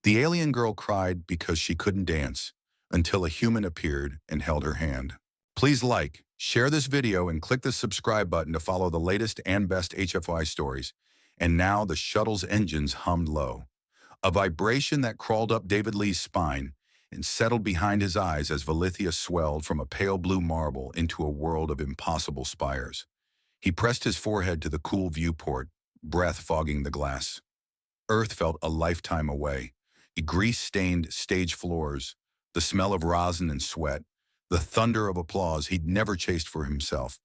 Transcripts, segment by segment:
The alien girl cried because she couldn't dance until a human appeared and held her hand. Please like, share this video, and click the subscribe button to follow the latest and best HFY stories. And now the shuttle's engines hummed low. A vibration that crawled up David Lee's spine and settled behind his eyes as Valithia swelled from a pale blue marble into a world of impossible spires. He pressed his forehead to the cool viewport, breath fogging the glass. Earth felt a lifetime away. Grease-stained stage floors, the smell of rosin and sweat, the thunder of applause he'd never chased for himself.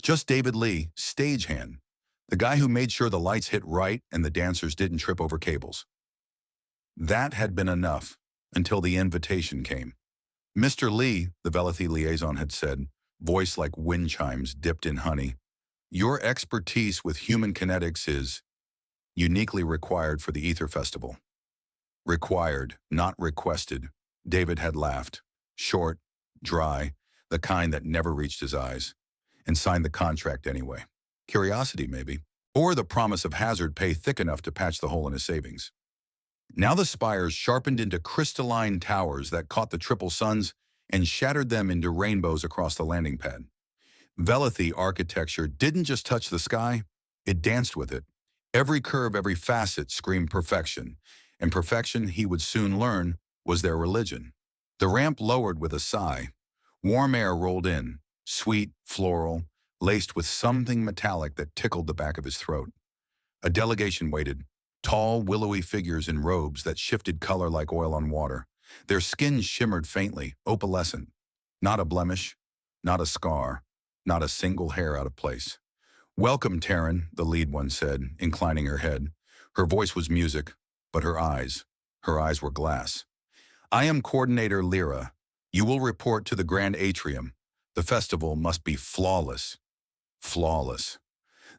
Just David Lee, stagehand, the guy who made sure the lights hit right and the dancers didn't trip over cables. That had been enough until the invitation came. Mr. Lee, the Velethi liaison had said, voice like wind chimes dipped in honey, your expertise with human kinetics is uniquely required for the Ether Festival. Required, not requested, David had laughed, short, dry, the kind that never reached his eyes, and signed the contract anyway. Curiosity, maybe, or the promise of hazard pay thick enough to patch the hole in his savings. Now the spires sharpened into crystalline towers that caught the triple suns and shattered them into rainbows across the landing pad. Velethi architecture didn't just touch the sky, it danced with it. Every curve, every facet screamed perfection, and perfection, he would soon learn, was their religion. The ramp lowered with a sigh. Warm air rolled in, sweet, floral, laced with something metallic that tickled the back of his throat. A delegation waited, tall, willowy figures in robes that shifted color like oil on water. Their skins shimmered faintly, opalescent. Not a blemish, not a scar, not a single hair out of place. Welcome, Terran, the lead one said, inclining her head. Her voice was music, but her eyes were glass. I am Coordinator Lyra. You will report to the Grand Atrium. The festival must be flawless. Flawless.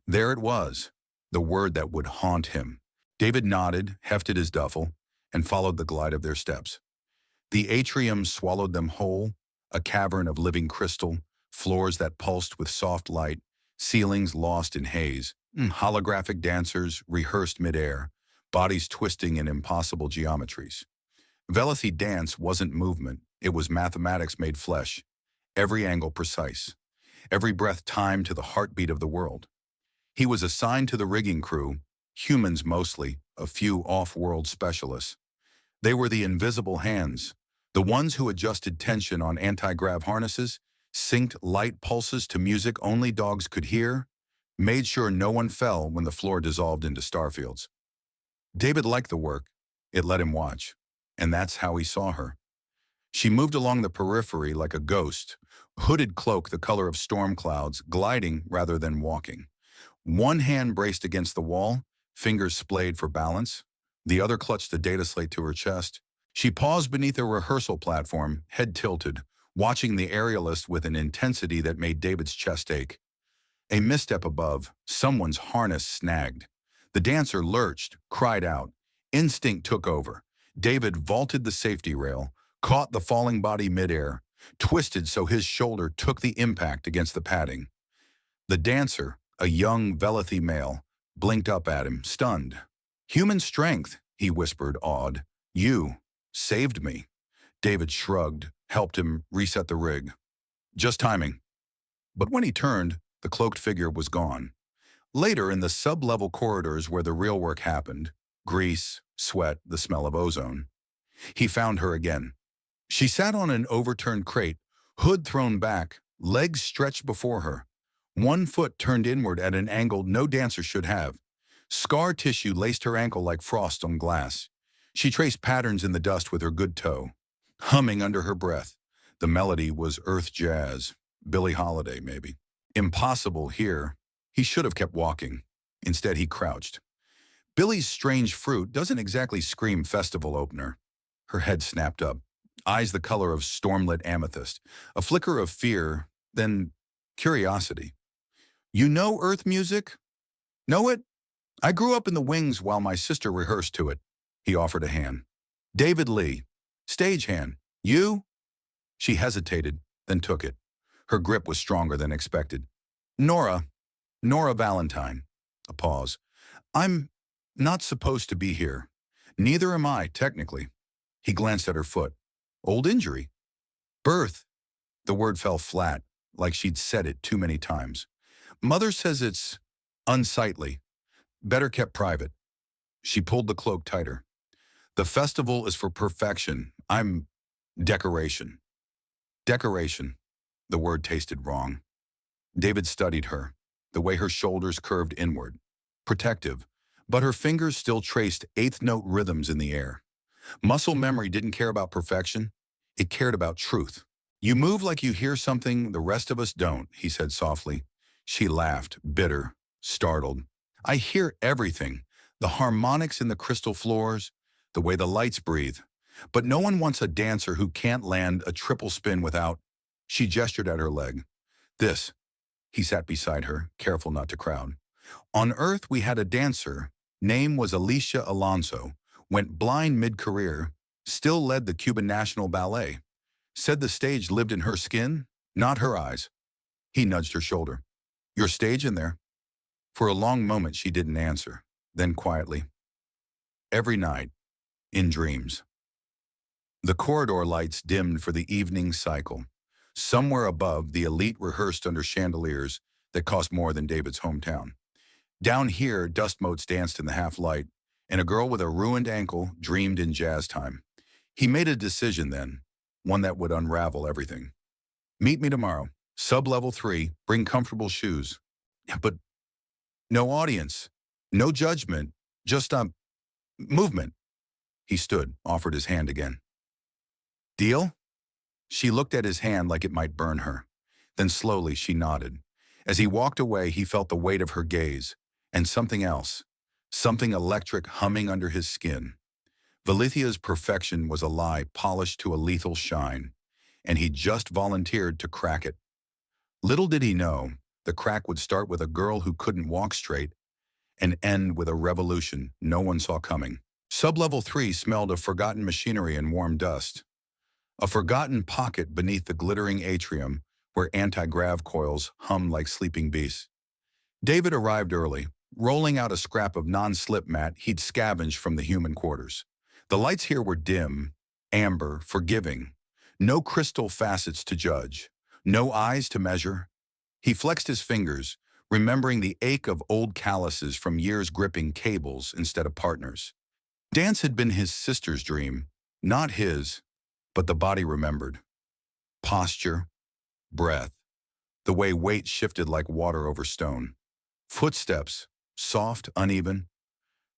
There it was, the word that would haunt him. David nodded, hefted his duffel, and followed the glide of their steps. The atrium swallowed them whole, a cavern of living crystal, floors that pulsed with soft light, ceilings lost in haze, holographic dancers rehearsed midair, bodies twisting in impossible geometries. Velethi dance wasn't movement, it was mathematics made flesh, every angle precise, every breath timed to the heartbeat of the world. He was assigned to the rigging crew, humans mostly, a few off-world specialists. They were the invisible hands, the ones who adjusted tension on anti-grav harnesses, synced light pulses to music only dogs could hear, made sure no one fell when the floor dissolved into starfields. David liked the work. It let him watch. And that's how he saw her. She moved along the periphery like a ghost, hooded cloak the color of storm clouds, gliding rather than walking. One hand braced against the wall, fingers splayed for balance. The other clutched the data slate to her chest. She paused beneath a rehearsal platform, head tilted, watching the aerialist with an intensity that made David's chest ache. A misstep above, someone's harness snagged. The dancer lurched, cried out. Instinct took over. David vaulted the safety rail, caught the falling body midair, twisted so his shoulder took the impact against the padding. The dancer, a young Velethi male, blinked up at him, stunned. Human strength, he whispered, awed. You saved me. David shrugged, helped him reset the rig. Just timing. But when he turned, the cloaked figure was gone. Later, in the sub-level corridors where the real work happened, grease, sweat, the smell of ozone, he found her again. She sat on an overturned crate, hood thrown back, legs stretched before her. One foot turned inward at an angle no dancer should have. Scar tissue laced her ankle like frost on glass. She traced patterns in the dust with her good toe, humming under her breath. The melody was earth jazz, Billie Holiday maybe. Impossible here. He should have kept walking. Instead, he crouched. Billie's Strange Fruit doesn't exactly scream festival opener. Her head snapped up, eyes the color of stormlit amethyst, a flicker of fear, then curiosity. You know Earth music? Know it? I grew up in the wings while my sister rehearsed to it. He offered a hand. David Lee, stagehand. You? She hesitated, then took it. Her grip was stronger than expected. Nora Valentine. A pause. I'm not supposed to be here. Neither am I, technically. He glanced at her foot. Old injury. Birth. The word fell flat, like she'd said it too many times. Mother says it's unsightly. Better kept private. She pulled the cloak tighter. The festival is for perfection. I'm decoration. Decoration. The word tasted wrong. David studied her, the way her shoulders curved inward. Protective, but her fingers still traced eighth-note rhythms in the air. Muscle memory didn't care about perfection. It cared about truth. You move like you hear something the rest of us don't, he said softly. She laughed, bitter, startled. I hear everything. The harmonics in the crystal floors, the way the lights breathe. But no one wants a dancer who can't land a triple spin without... She gestured at her leg. This. He sat beside her, careful not to crowd. On Earth, we had a dancer. Name was Alicia Alonso. Went blind mid-career. Still led the Cuban National Ballet. Said the stage lived in her skin, not her eyes. He nudged her shoulder. Your stage in there? For a long moment, she didn't answer. Then quietly. Every night, in dreams. The corridor lights dimmed for the evening cycle. Somewhere above, the elite rehearsed under chandeliers that cost more than David's hometown. Down here, dust motes danced in the half-light, and a girl with a ruined ankle dreamed in jazz time. He made a decision then, one that would unravel everything. Meet me tomorrow. Sub-level 3, bring comfortable shoes. But no audience, no judgment, just movement. He stood, offered his hand again. Deal? She looked at his hand like it might burn her. Then slowly she nodded. As he walked away, he felt the weight of her gaze, and something else, something electric humming under his skin. Valicia's perfection was a lie polished to a lethal shine, and he just volunteered to crack it. Little did he know, the crack would start with a girl who couldn't walk straight and end with a revolution no one saw coming. Sub-level 3 smelled of forgotten machinery and warm dust. A forgotten pocket beneath the glittering atrium where anti-grav coils hummed like sleeping beasts. David arrived early, rolling out a scrap of non-slip mat he'd scavenged from the human quarters. The lights here were dim, amber, forgiving. No crystal facets to judge. No eyes to measure. He flexed his fingers, remembering the ache of old calluses from years gripping cables instead of partners. Dance had been his sister's dream, not his, but the body remembered. Posture, breath, the way weight shifted like water over stone. Footsteps, soft, uneven.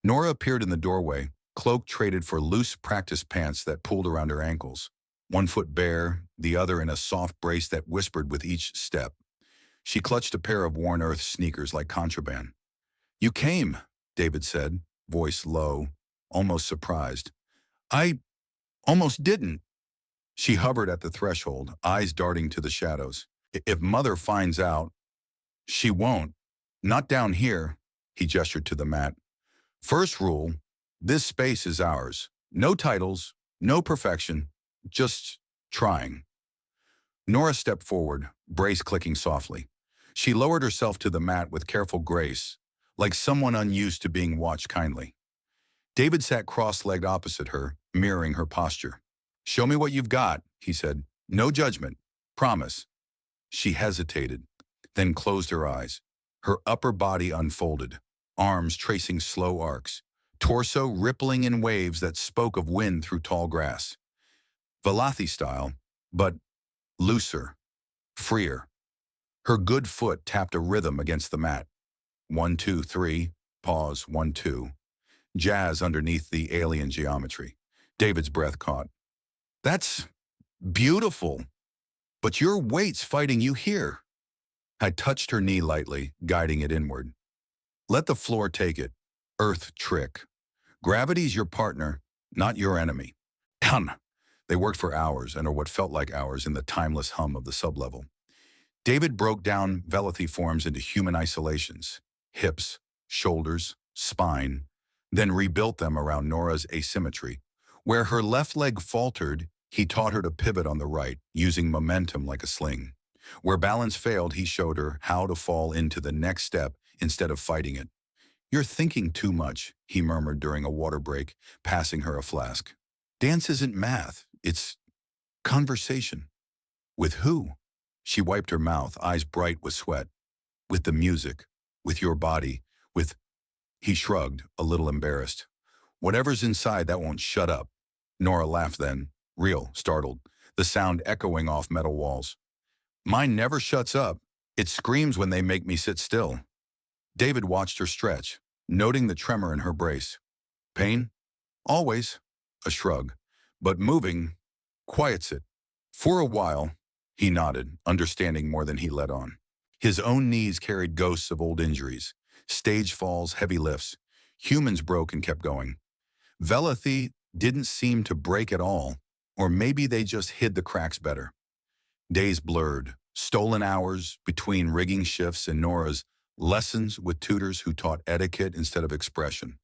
Nora appeared in the doorway, cloak traded for loose practice pants that pulled around her ankles. One foot bare, the other in a soft brace that whispered with each step. She clutched a pair of worn earth sneakers like contraband. You came, David said, voice low, almost surprised. I almost didn't. She hovered at the threshold, eyes darting to the shadows. If Mother finds out, she won't. Not down here, he gestured to the mat. First rule, this space is ours. No titles, no perfection, just trying. Nora stepped forward, brace clicking softly. She lowered herself to the mat with careful grace, like someone unused to being watched kindly. David sat cross-legged opposite her, mirroring her posture. Show me what you've got, he said. No judgment. Promise. She hesitated, then closed her eyes. Her upper body unfolded, arms tracing slow arcs, torso rippling in waves that spoke of wind through tall grass. Valathi style, but looser, freer. Her good foot tapped a rhythm against the mat. 1, 2, 3, pause, 1, 2. Jazz underneath the alien geometry. David's breath caught. That's beautiful, but your weight's fighting you here. I touched her knee lightly, guiding it inward. Let the floor take it. Earth trick. Gravity's your partner, not your enemy. Done. They worked for hours and are what felt like hours in the timeless hum of the sublevel. David broke down Valathi forms into human isolations, hips, shoulders, spine, then rebuilt them around Nora's asymmetry. Where her left leg faltered, he taught her to pivot on the right, using momentum like a sling. Where balance failed, he showed her how to fall into the next step instead of fighting it. You're thinking too much, he murmured during a water break, passing her a flask. Dance isn't math, it's conversation. With who? She wiped her mouth, eyes bright with sweat. With the music, with your body, with... He shrugged, a little embarrassed. Whatever's inside that won't shut up. Nora laughed then, real, startled, the sound echoing off metal walls. Mine never shuts up. It screams when they make me sit still. David watched her stretch, noting the tremor in her brace. Pain? Always. A shrug. But moving quiets it. For a while, he nodded, understanding more than he let on. His own knees carried ghosts of old injuries, stage falls, heavy lifts. Humans broke and kept going. Velathi didn't seem to break at all, or maybe they just hid the cracks better. Days blurred, stolen hours between rigging shifts and Nora's lessons with tutors who taught etiquette instead of expression.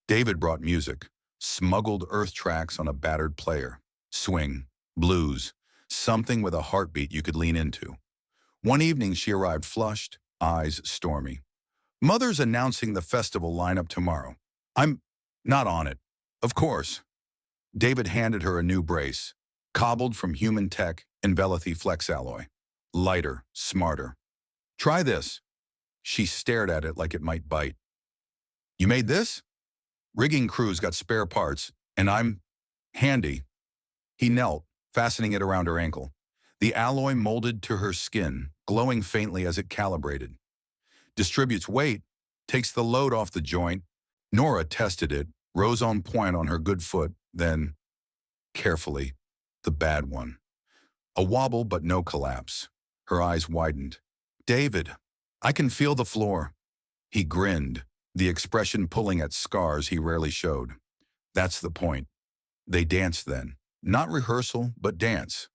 David brought music, smuggled earth tracks on a battered player, swing, blues, something with a heartbeat you could lean into. One evening she arrived flushed, eyes stormy. Mother's announcing the festival lineup tomorrow. I'm not on it. Of course. David handed her a new brace, cobbled from human tech and Velathi flex alloy. Lighter, smarter. Try this. She stared at it like it might bite. You made this? Rigging crew's got spare parts, and I'm handy. He knelt, fastening it around her ankle. The alloy molded to her skin, glowing faintly as it calibrated. Distributes weight, takes the load off the joint. Nora tested it, rose on point on her good foot, then, carefully, the bad one. A wobble but no collapse. Her eyes widened. David, I can feel the floor. He grinned, the expression pulling at scars he rarely showed. That's the point. They danced then. Not rehearsal, but dance.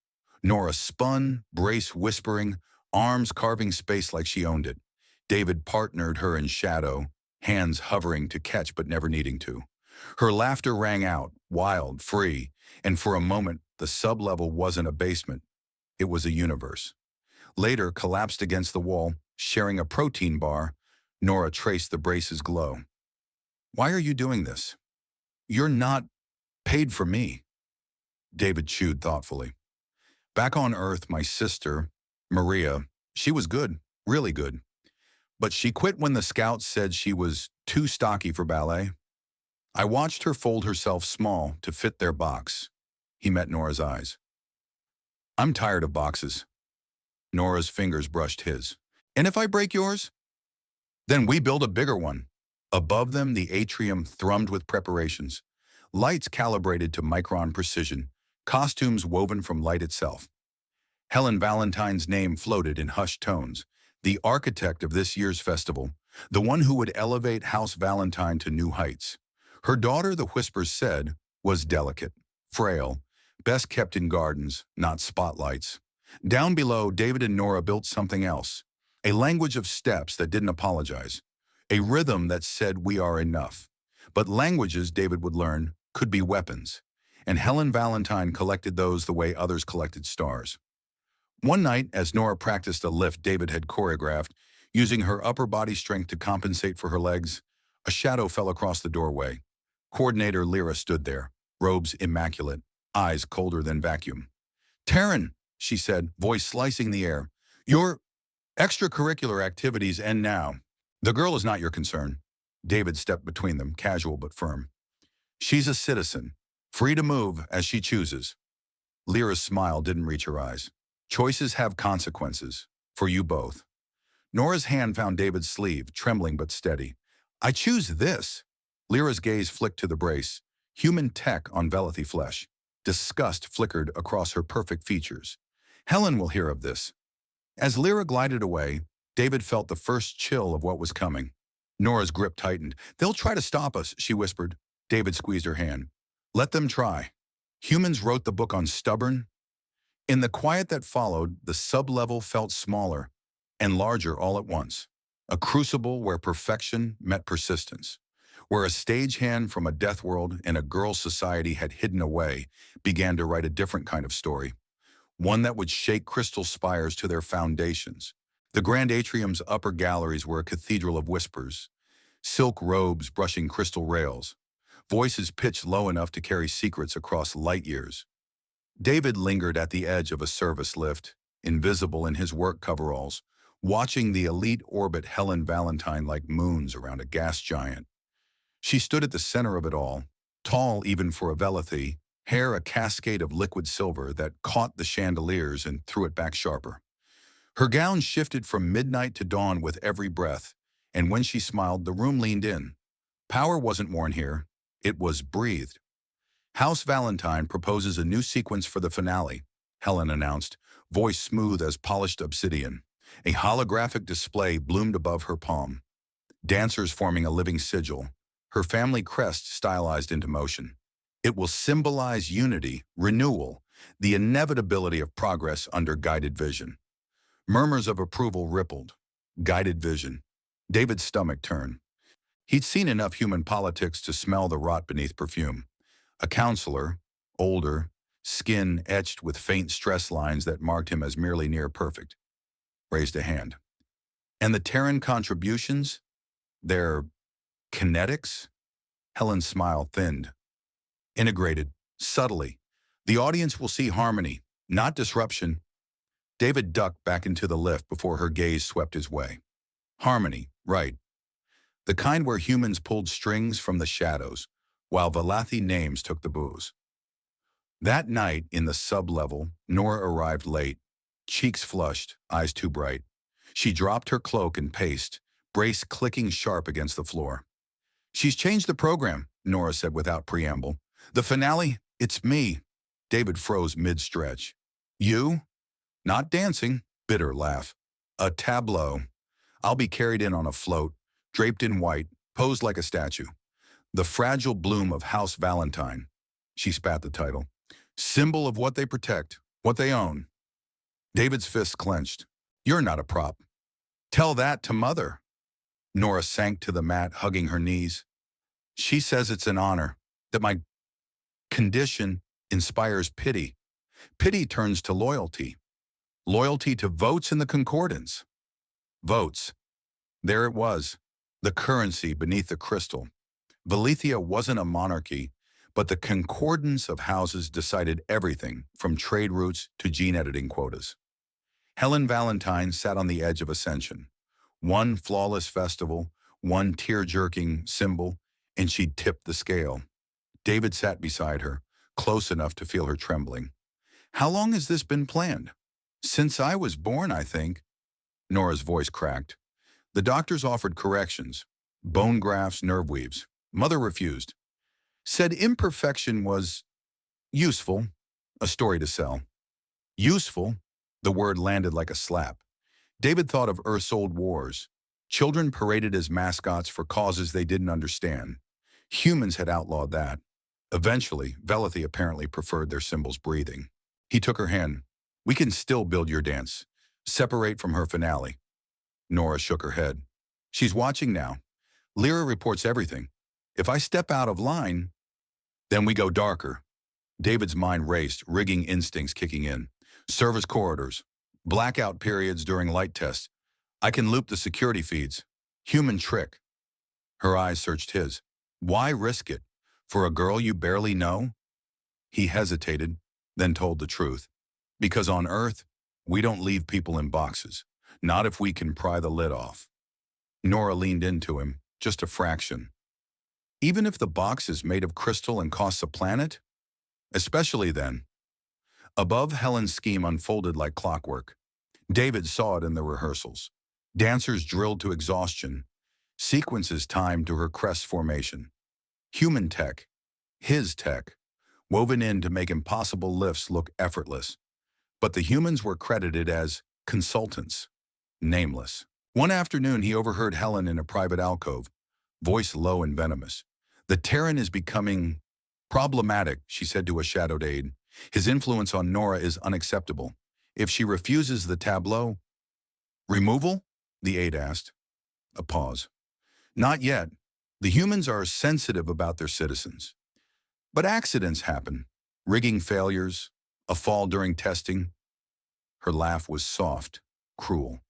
Nora spun, brace whispering, arms carving space like she owned it. David partnered her in shadow, hands hovering to catch but never needing to. Her laughter rang out, wild, free, and for a moment the sub-level wasn't a basement. It was a universe. Later, collapsed against the wall, sharing a protein bar, Nora traced the brace's glow. Why are you doing this? You're not paid for me. David chewed thoughtfully. Back on Earth, my sister, Maria, she was good, really good. But she quit when the scouts said she was too stocky for ballet. I watched her fold herself small to fit their box. He met Nora's eyes. I'm tired of boxes. Nora's fingers brushed his. And if I break yours? Then we build a bigger one. Above them, the atrium thrummed with preparations. Lights calibrated to micron precision, costumes woven from light itself. Helen Valentine's name floated in hushed tones, the architect of this year's festival, the one who would elevate House Valentine to new heights. Her daughter, the whispers said, was delicate, frail, best kept in gardens, not spotlights. Down below, David and Nora built something else, a language of steps that didn't apologize, a rhythm that said we are enough. But languages, David would learn, could be weapons, and Helen Valentine collected those the way others collected stars. One night, as Nora practiced a lift David had choreographed, using her upper body strength to compensate for her legs, a shadow fell across the doorway. Coordinator Lyra stood there, robes immaculate, eyes colder than vacuum. Taryn, she said, voice slicing the air, your extracurricular activities end now. The girl is not your concern. David stepped between them, casual but firm. She's a citizen, free to move as she chooses. Lyra's smile didn't reach her eyes. Choices have consequences, for you both. Nora's hand found David's sleeve, trembling but steady. I choose this. Lyra's gaze flicked to the brace, human tech on Velathi flesh. Disgust flickered across her perfect features. Helen will hear of this. As Lyra glided away, David felt the first chill of what was coming. Nora's grip tightened. They'll try to stop us, she whispered. David squeezed her hand. Let them try. Humans wrote the book on stubborn. In the quiet that followed, the sub-level felt smaller and larger all at once. A crucible where perfection met persistence, where a stagehand from a death world and a girl society had hidden away began to write a different kind of story, one that would shake crystal spires to their foundations. The grand atrium's upper galleries were a cathedral of whispers, silk robes brushing crystal rails, voices pitched low enough to carry secrets across light years. David lingered at the edge of a service lift, invisible in his work coveralls, watching the elite orbit Helen Valentine like moons around a gas giant. She stood at the center of it all, tall even for a Velithy, hair a cascade of liquid silver that caught the chandeliers and threw it back sharper. Her gown shifted from midnight to dawn with every breath, and when she smiled, the room leaned in. Power wasn't worn here, it was breathed. House Valentine proposes a new sequence for the finale, Helen announced, voice smooth as polished obsidian. A holographic display bloomed above her palm, dancers forming a living sigil, her family crest stylized into motion. It will symbolize unity, renewal, the inevitability of progress under guided vision. Murmurs of approval rippled. Guided vision. David's stomach turned. He'd seen enough human politics to smell the rot beneath perfume. A counselor, older, skin etched with faint stress lines that marked him as merely near perfect, raised a hand. And the Terran contributions? Their kinetics? Helen's smile thinned. Integrated, subtly. The audience will see harmony, not disruption. David ducked back into the lift before her gaze swept his way. Harmony, right. The kind where humans pulled strings from the shadows, while Valathi names took the booze. That night, in the sub-level, Nora arrived late, cheeks flushed, eyes too bright. She dropped her cloak and paced, brace clicking sharp against the floor. She's changed the program, Nora said without preamble. The finale, it's me. David froze mid-stretch. You? Not dancing, bitter laugh. A tableau. I'll be carried in on a float, draped in white, posed like a statue. The fragile bloom of House Valentine. She spat the title. Symbol of what they protect, what they own. David's fists clenched. You're not a prop. Tell that to Mother. Nora sank to the mat, hugging her knees. She says it's an honor, that my condition inspires pity. Pity turns to loyalty. Loyalty to votes in the concordance. Votes. There it was, the currency beneath the crystal. Valethia wasn't a monarchy, but the concordance of houses decided everything from trade routes to gene editing quotas. Helen Valentine sat on the edge of ascension. One flawless festival, one tear-jerking symbol, and she'd tipped the scale. David sat beside her, close enough to feel her trembling. How long has this been planned? Since I was born, I think. Nora's voice cracked. The doctors offered corrections, bone grafts, nerve weaves. Mother refused. Said imperfection was useful, a story to sell. Useful, the word landed like a slap. David thought of Earth's old wars. Children paraded as mascots for causes they didn't understand. Humans had outlawed that. Eventually, Velithy apparently preferred their symbols breathing. He took her hand. We can still build your dance. Separate from her finale. Nora shook her head. She's watching now. Lyra reports everything. If I step out of line, then we go darker. David's mind raced, rigging instincts kicking in. Service corridors. Blackout periods during light tests. I can loop the security feeds. Human trick. Her eyes searched his. Why risk it? For a girl you barely know? He hesitated, then told the truth. Because on Earth, we don't leave people in boxes. Not if we can pry the lid off. Nora leaned into him, just a fraction. Even if the box is made of crystal and costs a planet? Especially then. Above, Helen's scheme unfolded like clockwork. David saw it in the rehearsals. Dancers drilled to exhaustion. Sequences timed to her crest formation. Human tech, his tech, woven in to make impossible lifts look effortless. But the humans were credited as consultants, nameless. One afternoon, he overheard Helen in a private alcove, voice low and venomous. The Terran is becoming problematic, she said to a shadowed aide. His influence on Nora is unacceptable. If she refuses the tableau, removal? The aide asked. A pause. Not yet. The humans are sensitive about their citizens. But accidents happen. Rigging failures, a fall during testing. Her laugh was soft, cruel.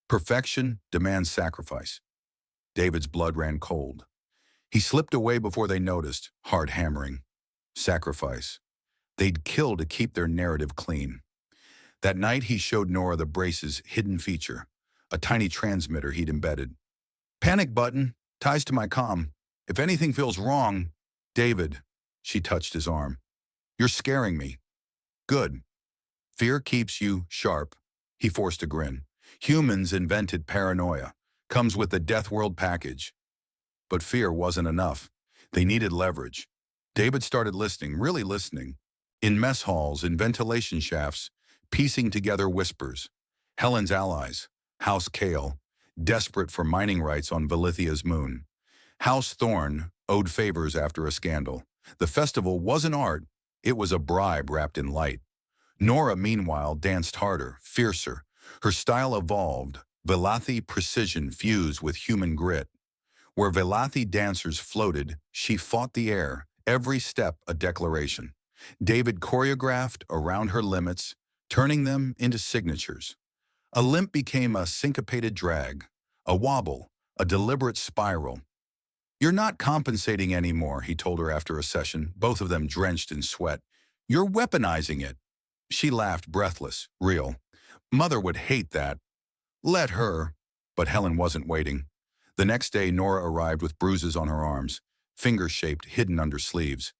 Perfection demands sacrifice. David's blood ran cold. He slipped away before they noticed, hard hammering. Sacrifice. They'd kill to keep their narrative clean. That night, he showed Nora the brace's hidden feature, a tiny transmitter he'd embedded. Panic button, ties to my comm. If anything feels wrong, David, she touched his arm. You're scaring me. Good. Fear keeps you sharp. He forced a grin. Humans invented paranoia. Comes with the Death World package. But fear wasn't enough. They needed leverage. David started listening, really listening. In mess halls, in ventilation shafts, piecing together whispers. Helen's allies, House Kale, desperate for mining rights on Velithia's moon. House Thorn owed favors after a scandal. The festival wasn't art, it was a bribe wrapped in light. Nora, meanwhile, danced harder, fiercer. Her style evolved, Velathi precision fused with human grit. Where Velathi dancers floated, she fought the air, every step a declaration. David choreographed around her limits, turning them into signatures. A limp became a syncopated drag, a wobble, a deliberate spiral. You're not compensating anymore, he told her after a session, both of them drenched in sweat. You're weaponizing it. She laughed, breathless, real. Mother would hate that. Let her. But Helen wasn't waiting. The next day, Nora arrived with bruises on her arms, finger-shaped, hidden under sleeves.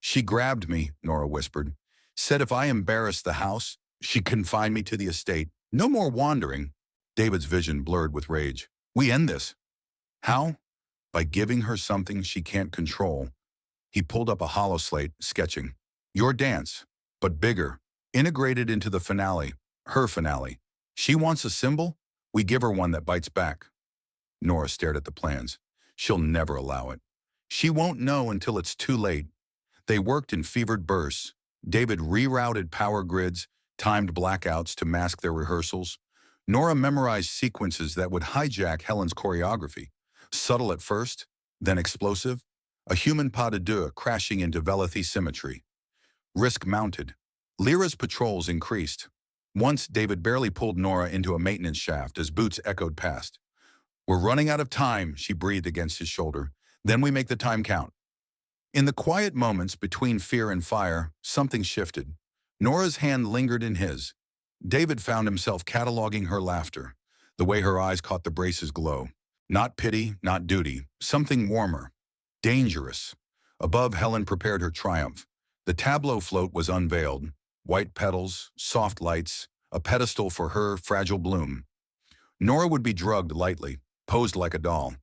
She grabbed me, Nora whispered. Said if I embarrassed the house, she'd confine me to the estate. No more wandering. David's vision blurred with rage. We end this. How? By giving her something she can't control. He pulled up a hollow slate, sketching. Your dance, but bigger, integrated into the finale, her finale. She wants a symbol? We give her one that bites back. Nora stared at the plans. She'll never allow it. She won't know until it's too late. They worked in fevered bursts. David rerouted power grids, timed blackouts to mask their rehearsals. Nora memorized sequences that would hijack Helen's choreography. Subtle at first, then explosive. A human pas de deux crashing into Velathi symmetry. Risk mounted. Lyra's patrols increased. Once, David barely pulled Nora into a maintenance shaft as boots echoed past. We're running out of time, she breathed against his shoulder. Then we make the time count. In the quiet moments between fear and fire, something shifted. Nora's hand lingered in his. David found himself cataloging her laughter, the way her eyes caught the brace's glow. Not pity, not duty, something warmer. Dangerous. Above, Helen prepared her triumph. The tableau float was unveiled. White petals, soft lights, a pedestal for her fragile bloom. Nora would be drugged lightly, posed like a doll.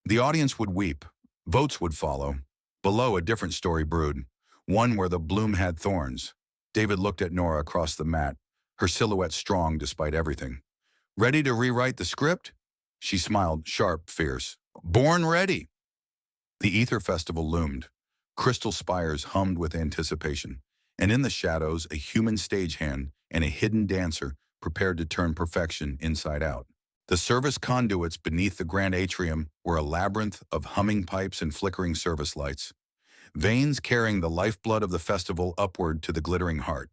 The audience would weep. Votes would follow. Below, a different story brewed, one where the bloom had thorns. David looked at Nora across the mat, her silhouette strong despite everything. Ready to rewrite the script? She smiled, sharp, fierce. Born ready. The Ether Festival loomed. Crystal spires hummed with anticipation, and in the shadows, a human stagehand and a hidden dancer prepared to turn perfection inside out. The service conduits beneath the grand atrium were a labyrinth of humming pipes and flickering service lights, veins carrying the lifeblood of the festival upward to the glittering heart.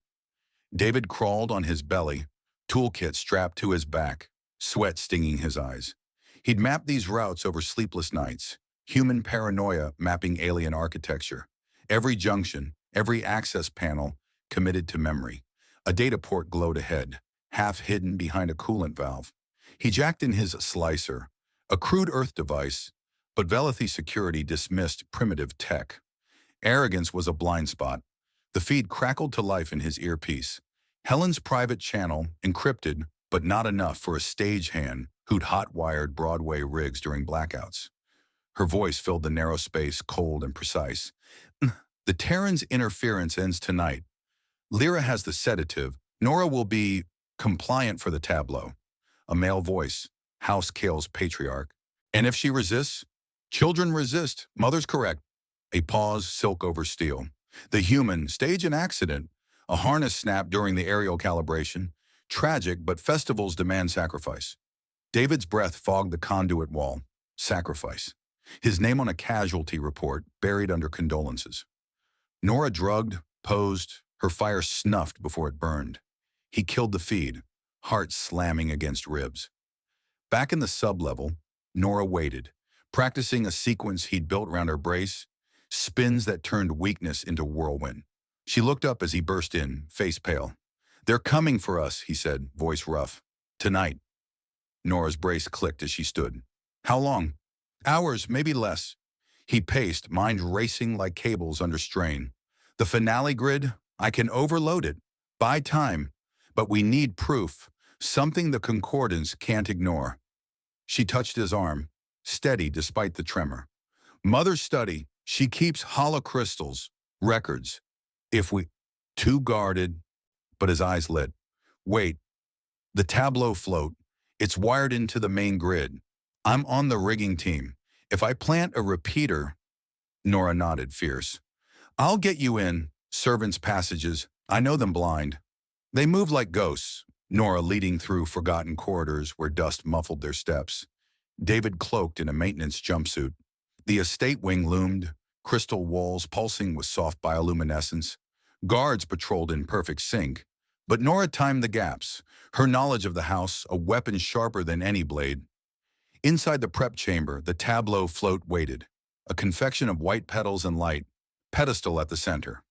David crawled on his belly, toolkit strapped to his back, sweat stinging his eyes. He'd mapped these routes over sleepless nights, human paranoia mapping alien architecture. Every junction, every access panel committed to memory. A data port glowed ahead, half hidden behind a coolant valve. He jacked in his slicer, a crude Earth device, but Velathi security dismissed primitive tech. Arrogance was a blind spot. The feed crackled to life in his earpiece. Helen's private channel, encrypted, but not enough for a stagehand who'd hot-wired Broadway rigs during blackouts. Her voice filled the narrow space, cold and precise. The Terran's interference ends tonight. Lyra has the sedative. Nora will be compliant for the tableau. A male voice, House Kale's patriarch. And if she resists? Children resist. Mother's correct. A pause, silk over steel. The human, stage an accident. A harness snapped during the aerial calibration. Tragic, but festivals demand sacrifice. David's breath fogged the conduit wall. Sacrifice. His name on a casualty report, buried under condolences. Nora drugged, posed, her fire snuffed before it burned. He killed the feed, heart slamming against ribs. Back in the sublevel, Nora waited, practicing a sequence he'd built around her brace, spins that turned weakness into whirlwind. She looked up as he burst in, face pale. "They're coming for us," he said, voice rough. "Tonight." Nora's brace clicked as she stood. "How long?" "Hours, maybe less." He paced, mind racing like cables under strain. "The finale grid? I can overload it. Buy time. But we need proof. Something the concordance can't ignore." She touched his arm, steady despite the tremor. "Mother's study. She keeps hollow crystals, records. If we—" Too guarded, but his eyes lit. "Wait. The tableau float. It's wired into the main grid. I'm on the rigging team. If I plant a repeater—" Nora nodded, fierce. "I'll get you in. Servants' passages. I know them blind. They move like ghosts." Nora leading through forgotten corridors where dust muffled their steps. David cloaked in a maintenance jumpsuit. The estate wing loomed, crystal walls pulsing with soft bioluminescence. Guards patrolled in perfect sync. But Nora timed the gaps, her knowledge of the house a weapon sharper than any blade. Inside the prep chamber, the tableau float waited, a confection of white petals and light, pedestal at the center.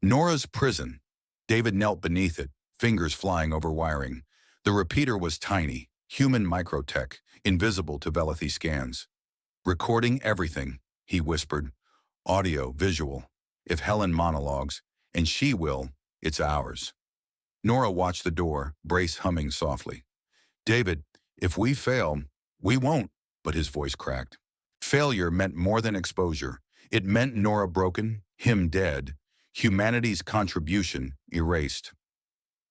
Nora's prison. David knelt beneath it, fingers flying over wiring. The repeater was tiny, human microtech, invisible to Velethy scans. "Recording everything," he whispered. "Audio, visual. If Helen monologues, and she will, it's ours." Nora watched the door, brace humming softly. "David, if we fail, we won't," but his voice cracked. Failure meant more than exposure. It meant Nora broken, him dead, humanity's contribution erased.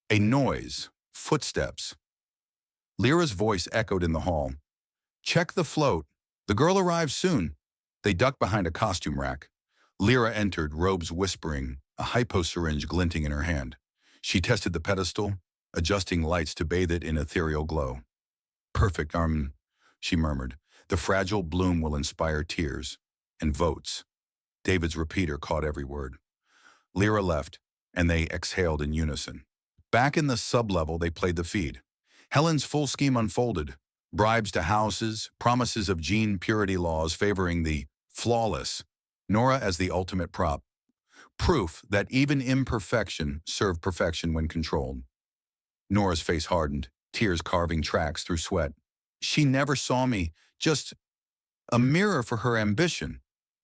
A noise, footsteps. Lyra's voice echoed in the hall. "Check the float. The girl arrives soon." They ducked behind a costume rack. Lyra entered, robes whispering, a hyposyringe glinting in her hand. She tested the pedestal, adjusting lights to bathe it in ethereal glow. "Perfect, she murmured. "The fragile bloom will inspire tears. And votes." David's repeater caught every word. Lyra left, and they exhaled in unison. Back in the sublevel, they played the feed. Helen's full scheme unfolded. Bribes to houses, promises of gene purity laws favoring the flawless. Nora as the ultimate prop. Proof that even imperfection served perfection when controlled. Nora's face hardened, tears carving tracks through sweat. "She never saw me, just a mirror for her ambition."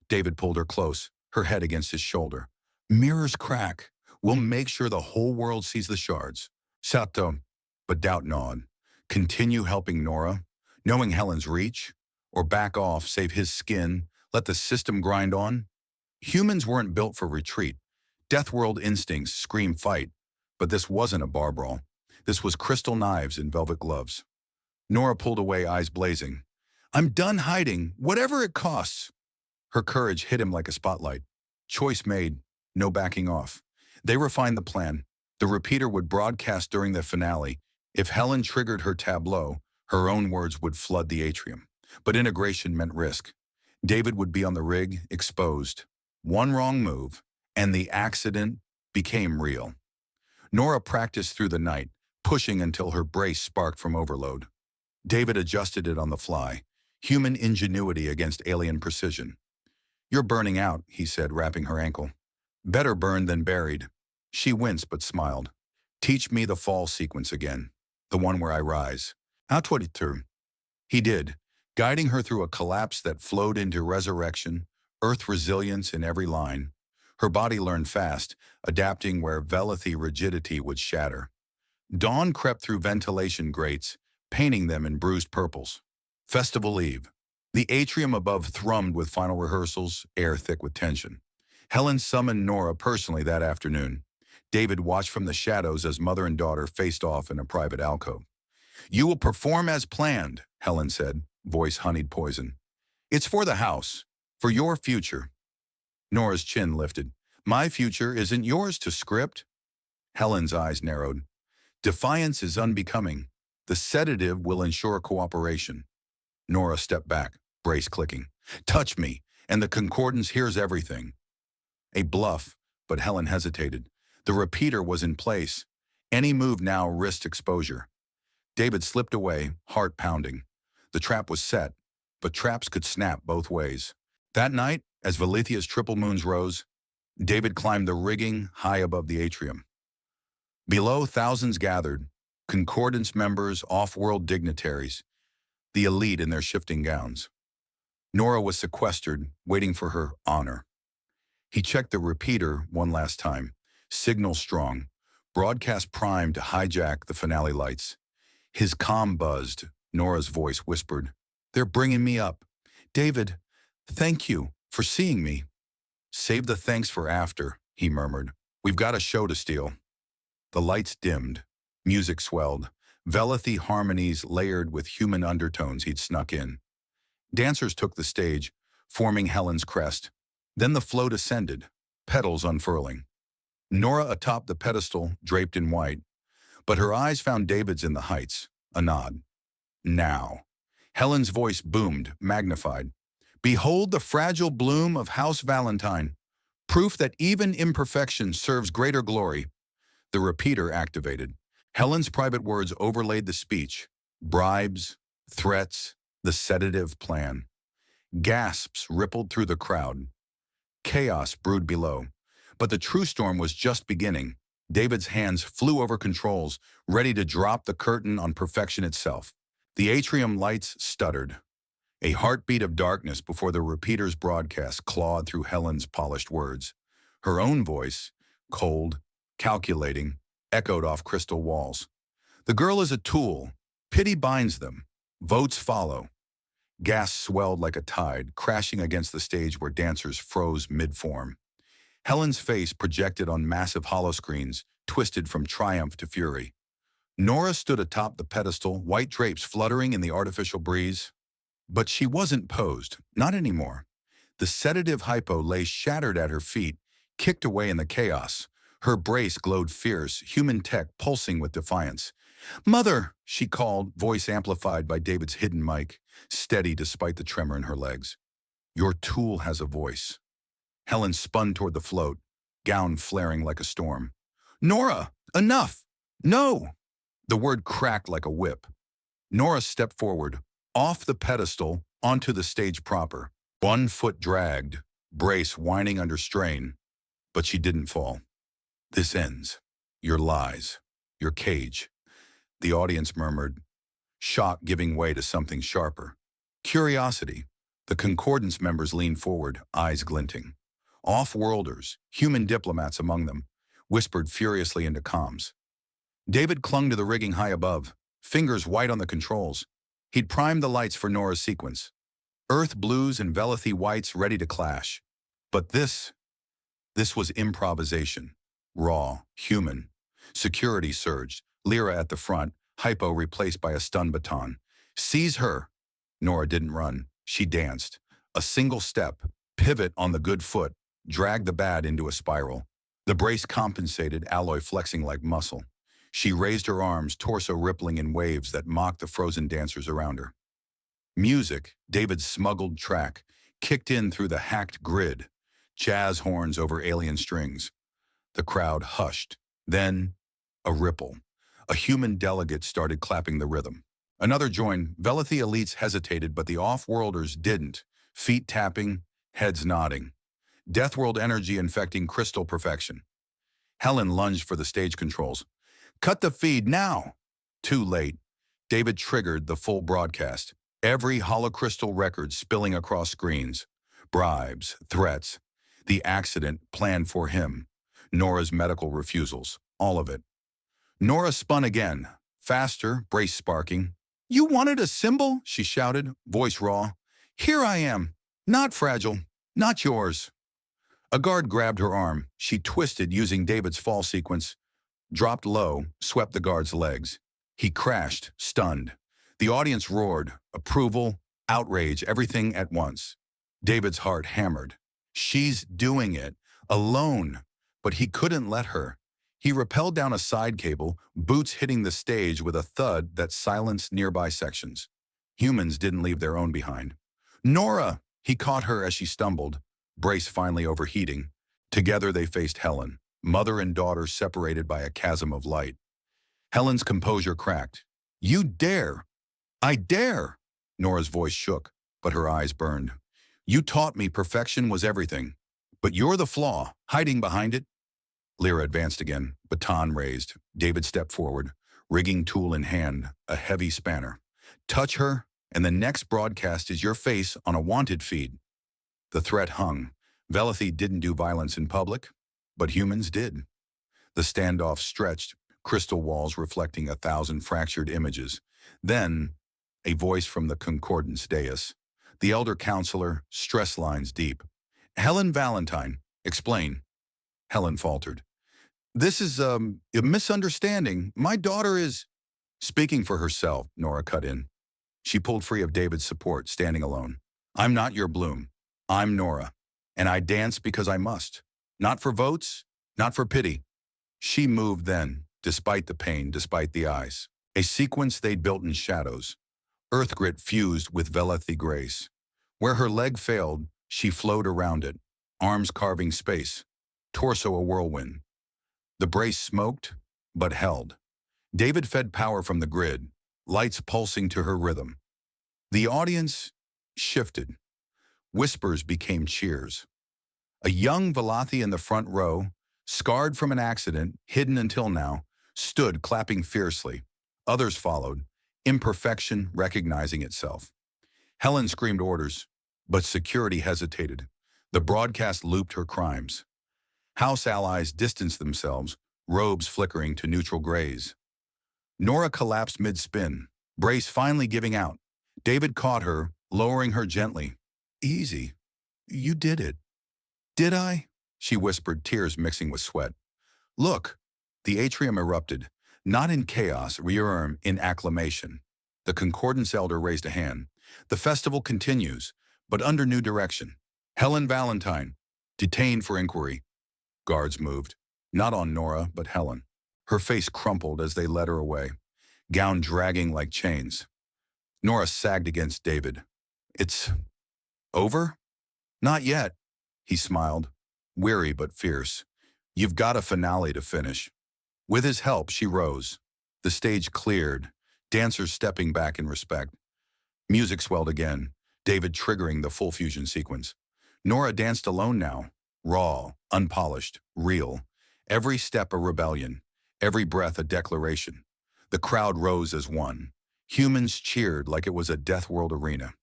David pulled her close, her head against his shoulder. "Mirrors crack. We'll make sure the whole world sees the shards." Sato, but doubt gnawed. Continue helping Nora, knowing Helen's reach, or back off, save his skin, let the system grind on? Humans weren't built for retreat. Death world instincts scream fight, but this wasn't a bar brawl. This was crystal knives and velvet gloves. Nora pulled away, eyes blazing. "I'm done hiding, whatever it costs." Her courage hit him like a spotlight. Choice made, no backing off. They refined the plan. The repeater would broadcast during the finale. If Helen triggered her tableau, her own words would flood the atrium. But integration meant risk. David would be on the rig, exposed. One wrong move, and the accident became real. Nora practiced through the night, pushing until her brace sparked from overload. David adjusted it on the fly, human ingenuity against alien precision. "You're burning out," he said, wrapping her ankle. "Better burned than buried." She winced but smiled. "Teach me the fall sequence again, the one where I rise." "Outward." He did, guiding her through a collapse that flowed into resurrection, earth resilience in every line. Her body learned fast, adapting where Velethy rigidity would shatter. Dawn crept through ventilation grates, painting them in bruised purples. Festival Eve. The atrium above thrummed with final rehearsals, air thick with tension. Helen summoned Nora personally that afternoon. David watched from the shadows as mother and daughter faced off in a private alcove. "You will perform as planned," Helen said, voice honeyed poison. "It's for the house, for your future." Nora's chin lifted. "My future isn't yours to script." Helen's eyes narrowed. "Defiance is unbecoming. The sedative will ensure cooperation." Nora stepped back, brace clicking. "Touch me, and the concordance hears everything." A bluff, but Helen hesitated. The repeater was in place. Any move now risked exposure. David slipped away, heart pounding. The trap was set, but traps could snap both ways. That night, as Valethia's triple moons rose, David climbed the rigging high above the atrium. Below, thousands gathered, concordance members, off-world dignitaries, the elite in their shifting gowns. Nora was sequestered, waiting for her honor. He checked the repeater one last time. Signal strong. Broadcast primed to hijack the finale lights. His comm buzzed. Nora's voice whispered, "They're bringing me up. David, thank you for seeing me." "Save the thanks for after," he murmured. "We've got a show to steal." The lights dimmed. Music swelled. Velethi harmonies layered with human undertones he'd snuck in. Dancers took the stage, forming Helen's crest. Then the flow descended, petals unfurling. Nora atop the pedestal, draped in white. But her eyes found David's in the heights, a nod. Now. Helen's voice boomed, magnified. "Behold the fragile bloom of House Valentine, proof that even imperfection serves greater glory." The repeater activated. Helen's private words overlaid the speech. Bribes, threats, the sedative plan. Gasps rippled through the crowd. Chaos brewed below. But the true storm was just beginning. David's hands flew over controls, ready to drop the curtain on perfection itself. The atrium lights stuttered. A heartbeat of darkness before the repeater's broadcast clawed through Helen's polished words. Her own voice, cold, calculating, echoed off crystal walls. "The girl is a tool. Pity binds them. Votes follow." Gas swelled like a tide, crashing against the stage where dancers froze mid-form. Helen's face projected on massive holoscreens, twisted from triumph to fury. Nora stood atop the pedestal, white drapes fluttering in the artificial breeze. But she wasn't posed, not anymore. The sedative hypo lay shattered at her feet, kicked away in the chaos. Her brace glowed fierce, human tech pulsing with defiance. "Mother," she called, voice amplified by David's hidden mic, steady despite the tremor in her legs. "Your tool has a voice." Helen spun toward the float, gown flaring like a storm. "Nora, enough! No!" The word cracked like a whip. Nora stepped forward, off the pedestal, onto the stage proper. One foot dragged, brace whining under strain, but she didn't fall. "This ends. Your lies. Your cage." The audience murmured, shock giving way to something sharper. Curiosity. The concordance members leaned forward, eyes glinting. Off-worlders, human diplomats among them, whispered furiously into comms. David clung to the rigging high above, fingers white on the controls. He'd primed the lights for Nora's sequence. Earth blues and Velethi whites ready to clash. But this was improvisation. Raw, human. Security surged, Lyra at the front, hypo replaced by a stun baton. "Seize her!" Nora didn't run. She danced. A single step, pivot on the good foot, dragged the bad into a spiral. The brace compensated, alloy flexing like muscle. She raised her arms, torso rippling in waves that mocked the frozen dancers around her. Music, David's smuggled track, kicked in through the hacked grid, jazz horns over alien strings. The crowd hushed. Then, a ripple. A human delegate started clapping the rhythm. Another joined. Velethi elites hesitated, but the off-worlders didn't. Feet tapping, heads nodding. Deathworld energy infecting crystal perfection. Helen lunged for the stage controls. "Cut the feed now!" Too late. David triggered the full broadcast. Every holocrystal record spilling across screens. Bribes, threats. The accident planned for him. Nora's medical refusals. All of it. Nora spun again. Faster, brace sparking. "You wanted a symbol?" she shouted, voice raw. "Here I am. Not fragile. Not yours." A guard grabbed her arm. She twisted using David's fall sequence. Dropped low, swept the guard's legs. He crashed, stunned. The audience roared. Approval, outrage, everything at once. David's heart hammered. She's doing it. Alone. But he couldn't let her. He rappelled down a side cable, boots hitting the stage with a thud that silenced nearby sections. Humans didn't leave their own behind. "Nora!" He caught her as she stumbled, brace finally overheating. Together they faced Helen, mother and daughter separated by a chasm of light. Helen's composure cracked. "You dare! I dare!" Nora's voice shook. but her eyes burned. You taught me perfection was everything, but you're the flaw, hiding behind it. Lyra advanced again, baton raised. David stepped forward, rigging tool in hand, a heavy spanner. Touch her, and the next broadcast is your face on a wanted feed. The threat hung. Velethi didn't do violence in public, but humans did. The standoff stretched, crystal walls reflecting 1,000 fractured images. Then, a voice from the concordance dais. The elder counselor, stress lines deep. Helen Valentine, explain. Helen faltered. This is, a misunderstanding. My daughter is... Speaking for herself, Nora cut in. She pulled free of David's support, standing alone. I'm not your Bloom. I'm Nora. And I dance because I must. Not for votes, not for pity. She moved then, despite the pain, despite the eyes. A sequence they'd built in shadows. Earth grit fused with Velethi grace. Where her leg failed, she flowed around it, arms carving space, torso a whirlwind. The brace smoked, but held. David fed power from the grid, lights pulsing to her rhythm. The audience shifted. Whispers became cheers. A young Velethi in the front row, scarred from an accident, hidden until now, stood clapping fiercely. Others followed, imperfection recognizing itself. Helen screamed orders, but security hesitated. The broadcast looped her crimes. House allies distanced themselves, robes flickering to neutral grays. Nora collapsed mid-spin, brace finally giving out. David caught her, lowering her gently. Easy. You did it. Did I? She whispered, tears mixing with sweat. Look. The atrium erupted, not in chaos, in acclamation. The concordance elder raised a hand. The festival continues, but under new direction. Helen Valentine, detained for inquiry. Guards moved, not on Nora, but Helen. Her face crumpled as they led her away, gown dragging like chains. Nora sagged against David. It's over? Not yet, he smiled, weary but fierce. You've got a finale to finish. With his help, she rose. The stage cleared, dancers stepping back in respect. Music swelled again, David triggering the full fusion sequence. Nora danced alone now, raw, unpolished, real. Every step a rebellion, every breath a declaration. The crowd rose as one. Humans cheered like it was a death world arena.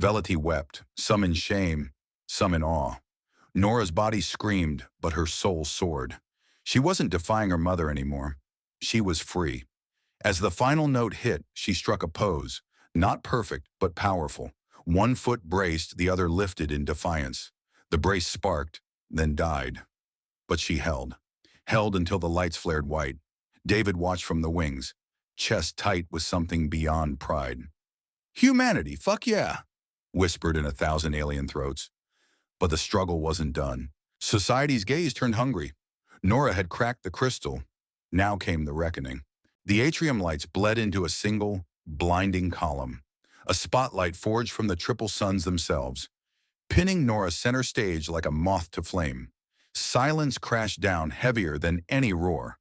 Velethi wept, some in shame, some in awe. Nora's body screamed, but her soul soared. She wasn't defying her mother anymore. She was free. As the final note hit, she struck a pose, not perfect, but powerful. One foot braced, the other lifted in defiance. The brace sparked, then died. But she held until the lights flared white. David watched from the wings, chest tight with something beyond pride. Humanity, fuck yeah, whispered in 1,000 alien throats. But the struggle wasn't done. Society's gaze turned hungry. Nora had cracked the crystal. Now came the reckoning. The atrium lights bled into a single, blinding column. A spotlight forged from the triple suns themselves, pinning Nora center stage like a moth to flame. Silence crashed down heavier than any roar.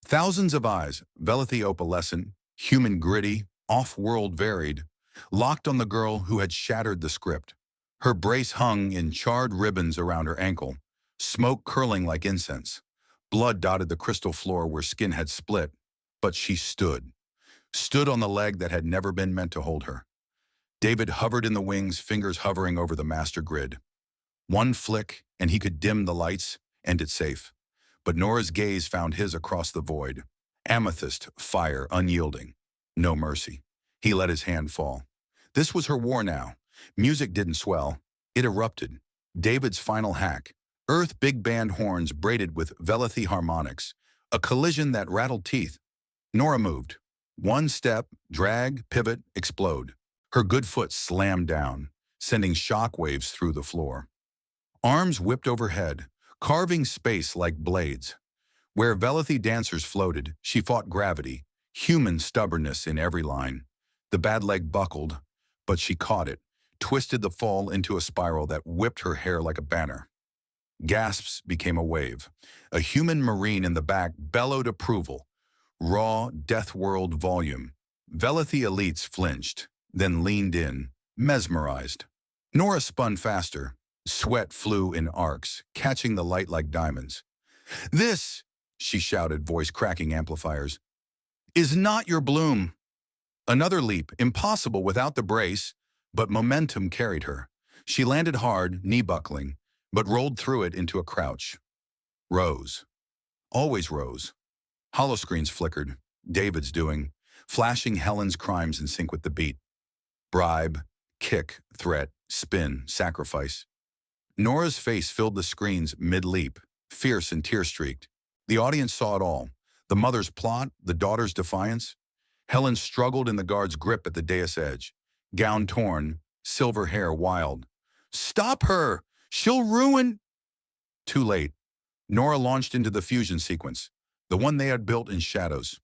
Thousands of eyes, Velethi opalescent, human gritty, off-world varied, locked on the girl who had shattered the script. Her brace hung in charred ribbons around her ankle, smoke curling like incense. Blood dotted the crystal floor where skin had split, but she stood on the leg that had never been meant to hold her. David hovered in the wings, fingers hovering over the master grid. One flick, and he could dim the lights, end it safe. But Nora's gaze found his across the void. Amethyst, fire, unyielding. No mercy. He let his hand fall. This was her war now. Music didn't swell. It erupted. David's final hack. Earth big band horns braided with Velethi harmonics. A collision that rattled teeth. Nora moved. One step, drag, pivot, explode. Her good foot slammed down, sending shock waves through the floor. Arms whipped overhead, carving space like blades. Where Velethi dancers floated, she fought gravity, human stubbornness in every line. The bad leg buckled, but she caught it, twisted the fall into a spiral that whipped her hair like a banner. Gasps became a wave. A human marine in the back bellowed approval. Raw, death world volume. Velethi elites flinched, then leaned in, mesmerized. Nora spun faster. Sweat flew in arcs, catching the light like diamonds. "This," she shouted, voice cracking amplifiers, "is not your bloom." Another leap, impossible without the brace, but momentum carried her. She landed hard, knee buckling, but rolled through it into a crouch. Rose. Always rose. Holoscreens flickered. David's doing, flashing Helen's crimes in sync with the beat. Bribe, kick, threat, spin, sacrifice. Nora's face filled the screens mid-leap, fierce and tear-streaked. The audience saw it all. The mother's plot, the daughter's defiance. Helen struggled in the guard's grip at the dais edge. Gown torn, silver hair wild. "Stop her! She'll ruin—" Too late. Nora launched into the fusion sequence, the one they had built in shadows.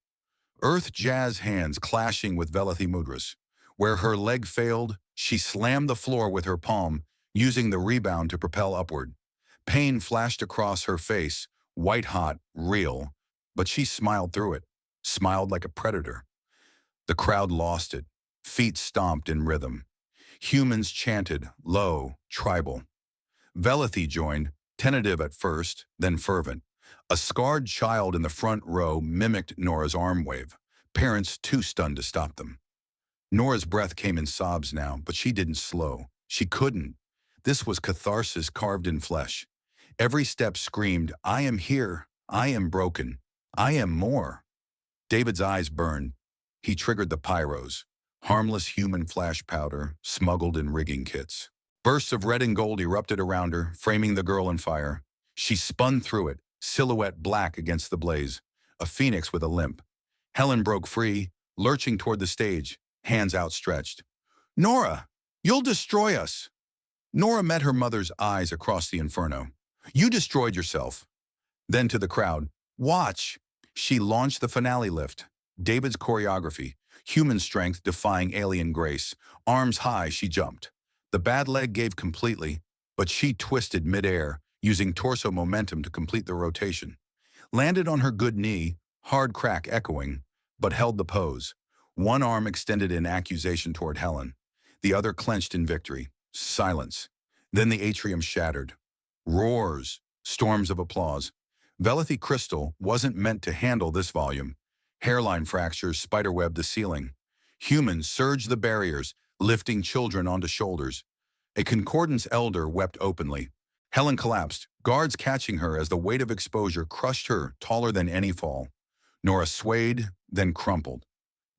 Earth jazz hands clashing with Velathi Mudra's. Where her leg failed, she slammed the floor with her palm, using the rebound to propel upward. Pain flashed across her face, white-hot, real, but she smiled through it, smiled like a predator. The crowd lost it. Feet stomped in rhythm. Humans chanted, low, tribal. Velathi joined, tentative at first, then fervent. A scarred child in the front row mimicked Nora's arm wave, parents too stunned to stop them. Nora's breath came in sobs now, but she didn't slow. She couldn't. This was catharsis carved in flesh. Every step screamed, "I am here. I am broken. I am more." David's eyes burned. He triggered the pyros, harmless human flash powder smuggled in rigging kits. Bursts of red and gold erupted around her, framing the girl in fire. She spun through it, silhouette black against the blaze, a phoenix with a limp. Helen broke free, lurching toward the stage, hands outstretched. "Nora, you'll destroy us." Nora met her mother's eyes across the inferno. "You destroyed yourself." Then to the crowd, "Watch." She launched the finale lift. David's choreography, human strength defying alien grace. Arms high, she jumped. The bad leg gave completely, but she twisted midair, using torso momentum to complete the rotation. Landed on her good knee, hard crack echoing, but held the pose. One arm extended in accusation toward Helen, the other clenched in victory. Silence. Then the atrium shattered. Roars, storms of applause. Velathi crystal wasn't meant to handle this volume. Hairline fractures spiderwebbed the ceiling. Humans surged the barriers, lifting children onto shoulders. A concordance elder wept openly. Helen collapsed, guards catching her as the weight of exposure crushed her taller than any fall. Nora swayed, then crumpled.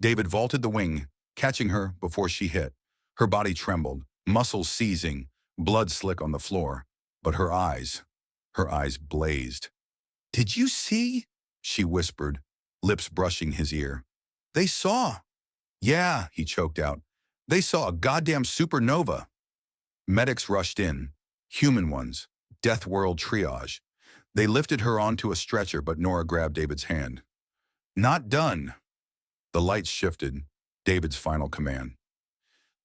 David vaulted the wing, catching her before she hit. Her body trembled, muscles seizing, blood slick on the floor. But her eyes blazed. "Did you see?" she whispered, lips brushing his ear. "They saw." "Yeah," he choked out. "They saw a goddamn supernova." Medics rushed in, human ones, death world triage. They lifted her onto a stretcher, but Nora grabbed David's hand. "Not done." The lights shifted, David's final command.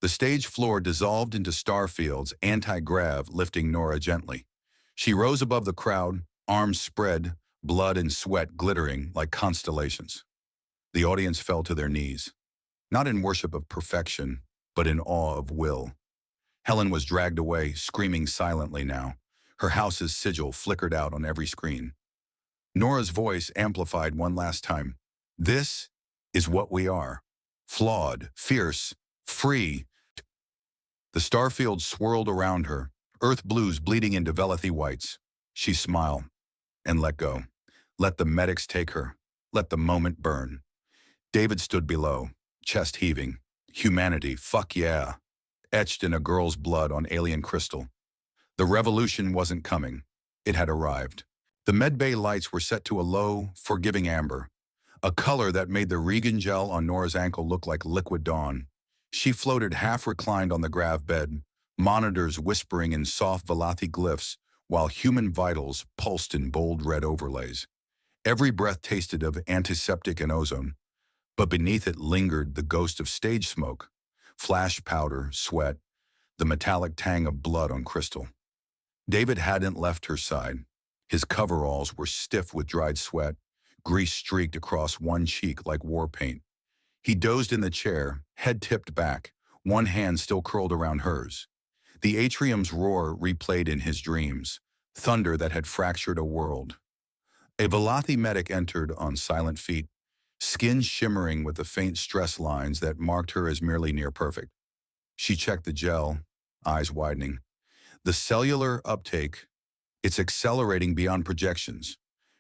The stage floor dissolved into Starfield's anti-grav, lifting Nora gently. She rose above the crowd, arms spread, blood and sweat glittering like constellations. The audience fell to their knees, not in worship of perfection, but in awe of will. Helen was dragged away, screaming silently now. Her house's sigil flickered out on every screen. Nora's voice amplified one last time. "This is what we are. Flawed, fierce, free." The starfield swirled around her, earth blues bleeding into Velathi whites. She smiled and let go. Let the medics take her. Let the moment burn. David stood below, chest heaving. Humanity, fuck yeah. Etched in a girl's blood on alien crystal. The revolution wasn't coming. It had arrived. The medbay lights were set to a low, forgiving amber, a color that made the Regan gel on Nora's ankle look like liquid dawn. She floated half-reclined on the grav bed, monitors whispering in soft Velathi glyphs, while human vitals pulsed in bold red overlays. Every breath tasted of antiseptic and ozone, but beneath it lingered the ghost of stage smoke, flash powder, sweat, the metallic tang of blood on crystal. David hadn't left her side. His coveralls were stiff with dried sweat, grease streaked across one cheek like war paint. He dozed in the chair, head tipped back, one hand still curled around hers. The atrium's roar replayed in his dreams, thunder that had fractured a world. A Velothi medic entered on silent feet, skin shimmering with the faint stress lines that marked her as merely near perfect. She checked the gel, eyes widening. The cellular uptake, it's accelerating beyond projections.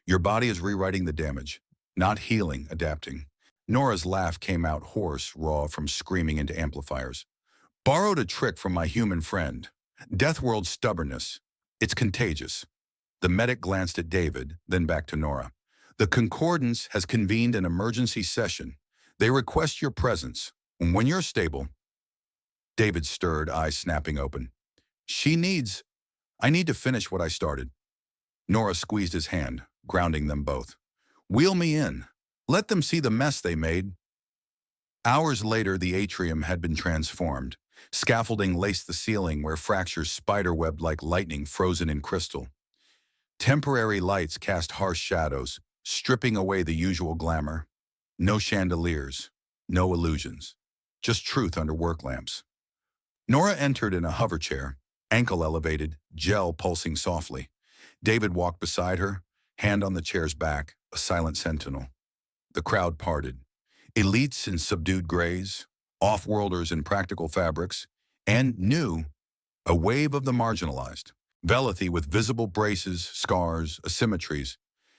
Your body is rewriting the damage, not healing, adapting. Nora's laugh came out hoarse, raw from screaming into amplifiers. Borrowed a trick from my human friend. Deathworld's stubbornness. It's contagious. The medic glanced at David, then back to Nora. The Concordance has convened an emergency session. They request your presence. When you're stable. David stirred, eyes snapping open. I need to finish what I started. Nora squeezed his hand, grounding them both. Wheel me in. Let them see the mess they made. Hours later, the atrium had been transformed. Scaffolding laced the ceiling where fractures spiderwebbed like lightning frozen in crystal. Temporary lights cast harsh shadows, stripping away the usual glamour. No chandeliers, no illusions, just truth under work lamps. Nora entered in a hover chair, ankle elevated, gel pulsing softly. David walked beside her, hand on the chair's back, a silent sentinel. The crowd parted. Elites in subdued grays, off-worlders in practical fabrics, and new, a wave of the marginalized. Velothi with visible braces, scars, asymmetries.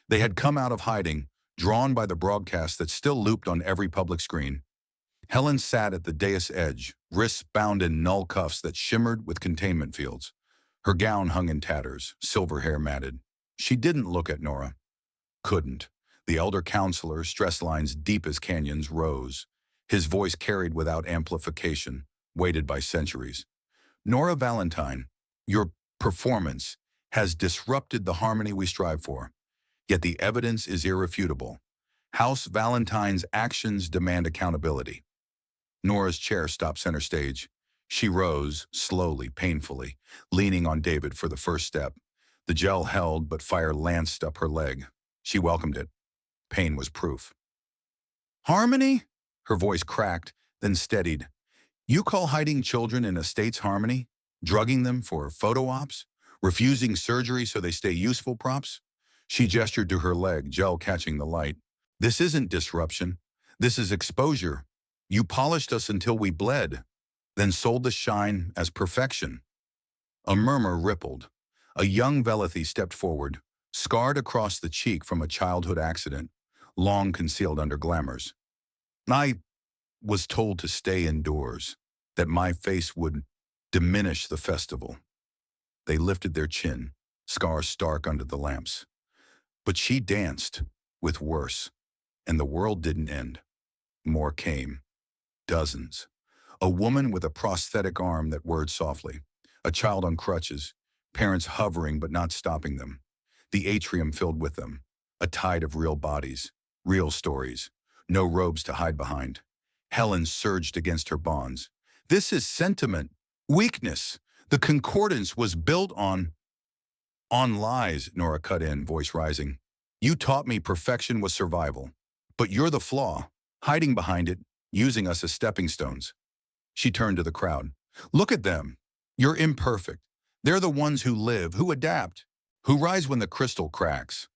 They had come out of hiding, drawn by the broadcast that still looped on every public screen. Helen sat at the dais edge, wrists bound in null cuffs that shimmered with containment fields. Her gown hung in tatters, silver hair matted. She didn't look at Nora. Couldn't. The elder counselor, stress lines deep as canyons, rose. His voice carried without amplification, weighted by centuries. Nora Valentine, your performance has disrupted the harmony we strive for. Yet the evidence is irrefutable. House Valentine's actions demand accountability. Nora's chair stopped center stage. She rose, slowly, painfully, leaning on David for the first step. The gel held, but fire lanced up her leg. She welcomed it. Pain was proof. Harmony? Her voice cracked, then steadied. You call hiding children in a state's harmony? Drugging them for photo ops? Refusing surgery so they stay useful props? She gestured to her leg, gel catching the light. This isn't disruption. This is exposure. You polished us until we bled, then sold the shine as perfection. A murmur rippled. A young Velothi stepped forward, scarred across the cheek from a childhood accident, long concealed under glamours. I was told to stay indoors, that my face would diminish the festival. They lifted their chin, scars stark under the lamps. But she danced, with worse, and the world didn't end. More came. Dozens. A woman with a prosthetic arm that whirred softly. A child on crutches. Parents hovering but not stopping them. The atrium filled with them. A tide of real bodies. Real stories. No robes to hide behind. Helen surged against her bonds. This is sentiment. Weakness. The concordance was built on lies, Nora cut in, voice rising. You taught me perfection was survival. But you're the flaw, hiding behind it, using us as stepping stones. She turned to the crowd. Look at them. You're imperfect. They're the ones who live, who adapt, who rise when the crystal cracks.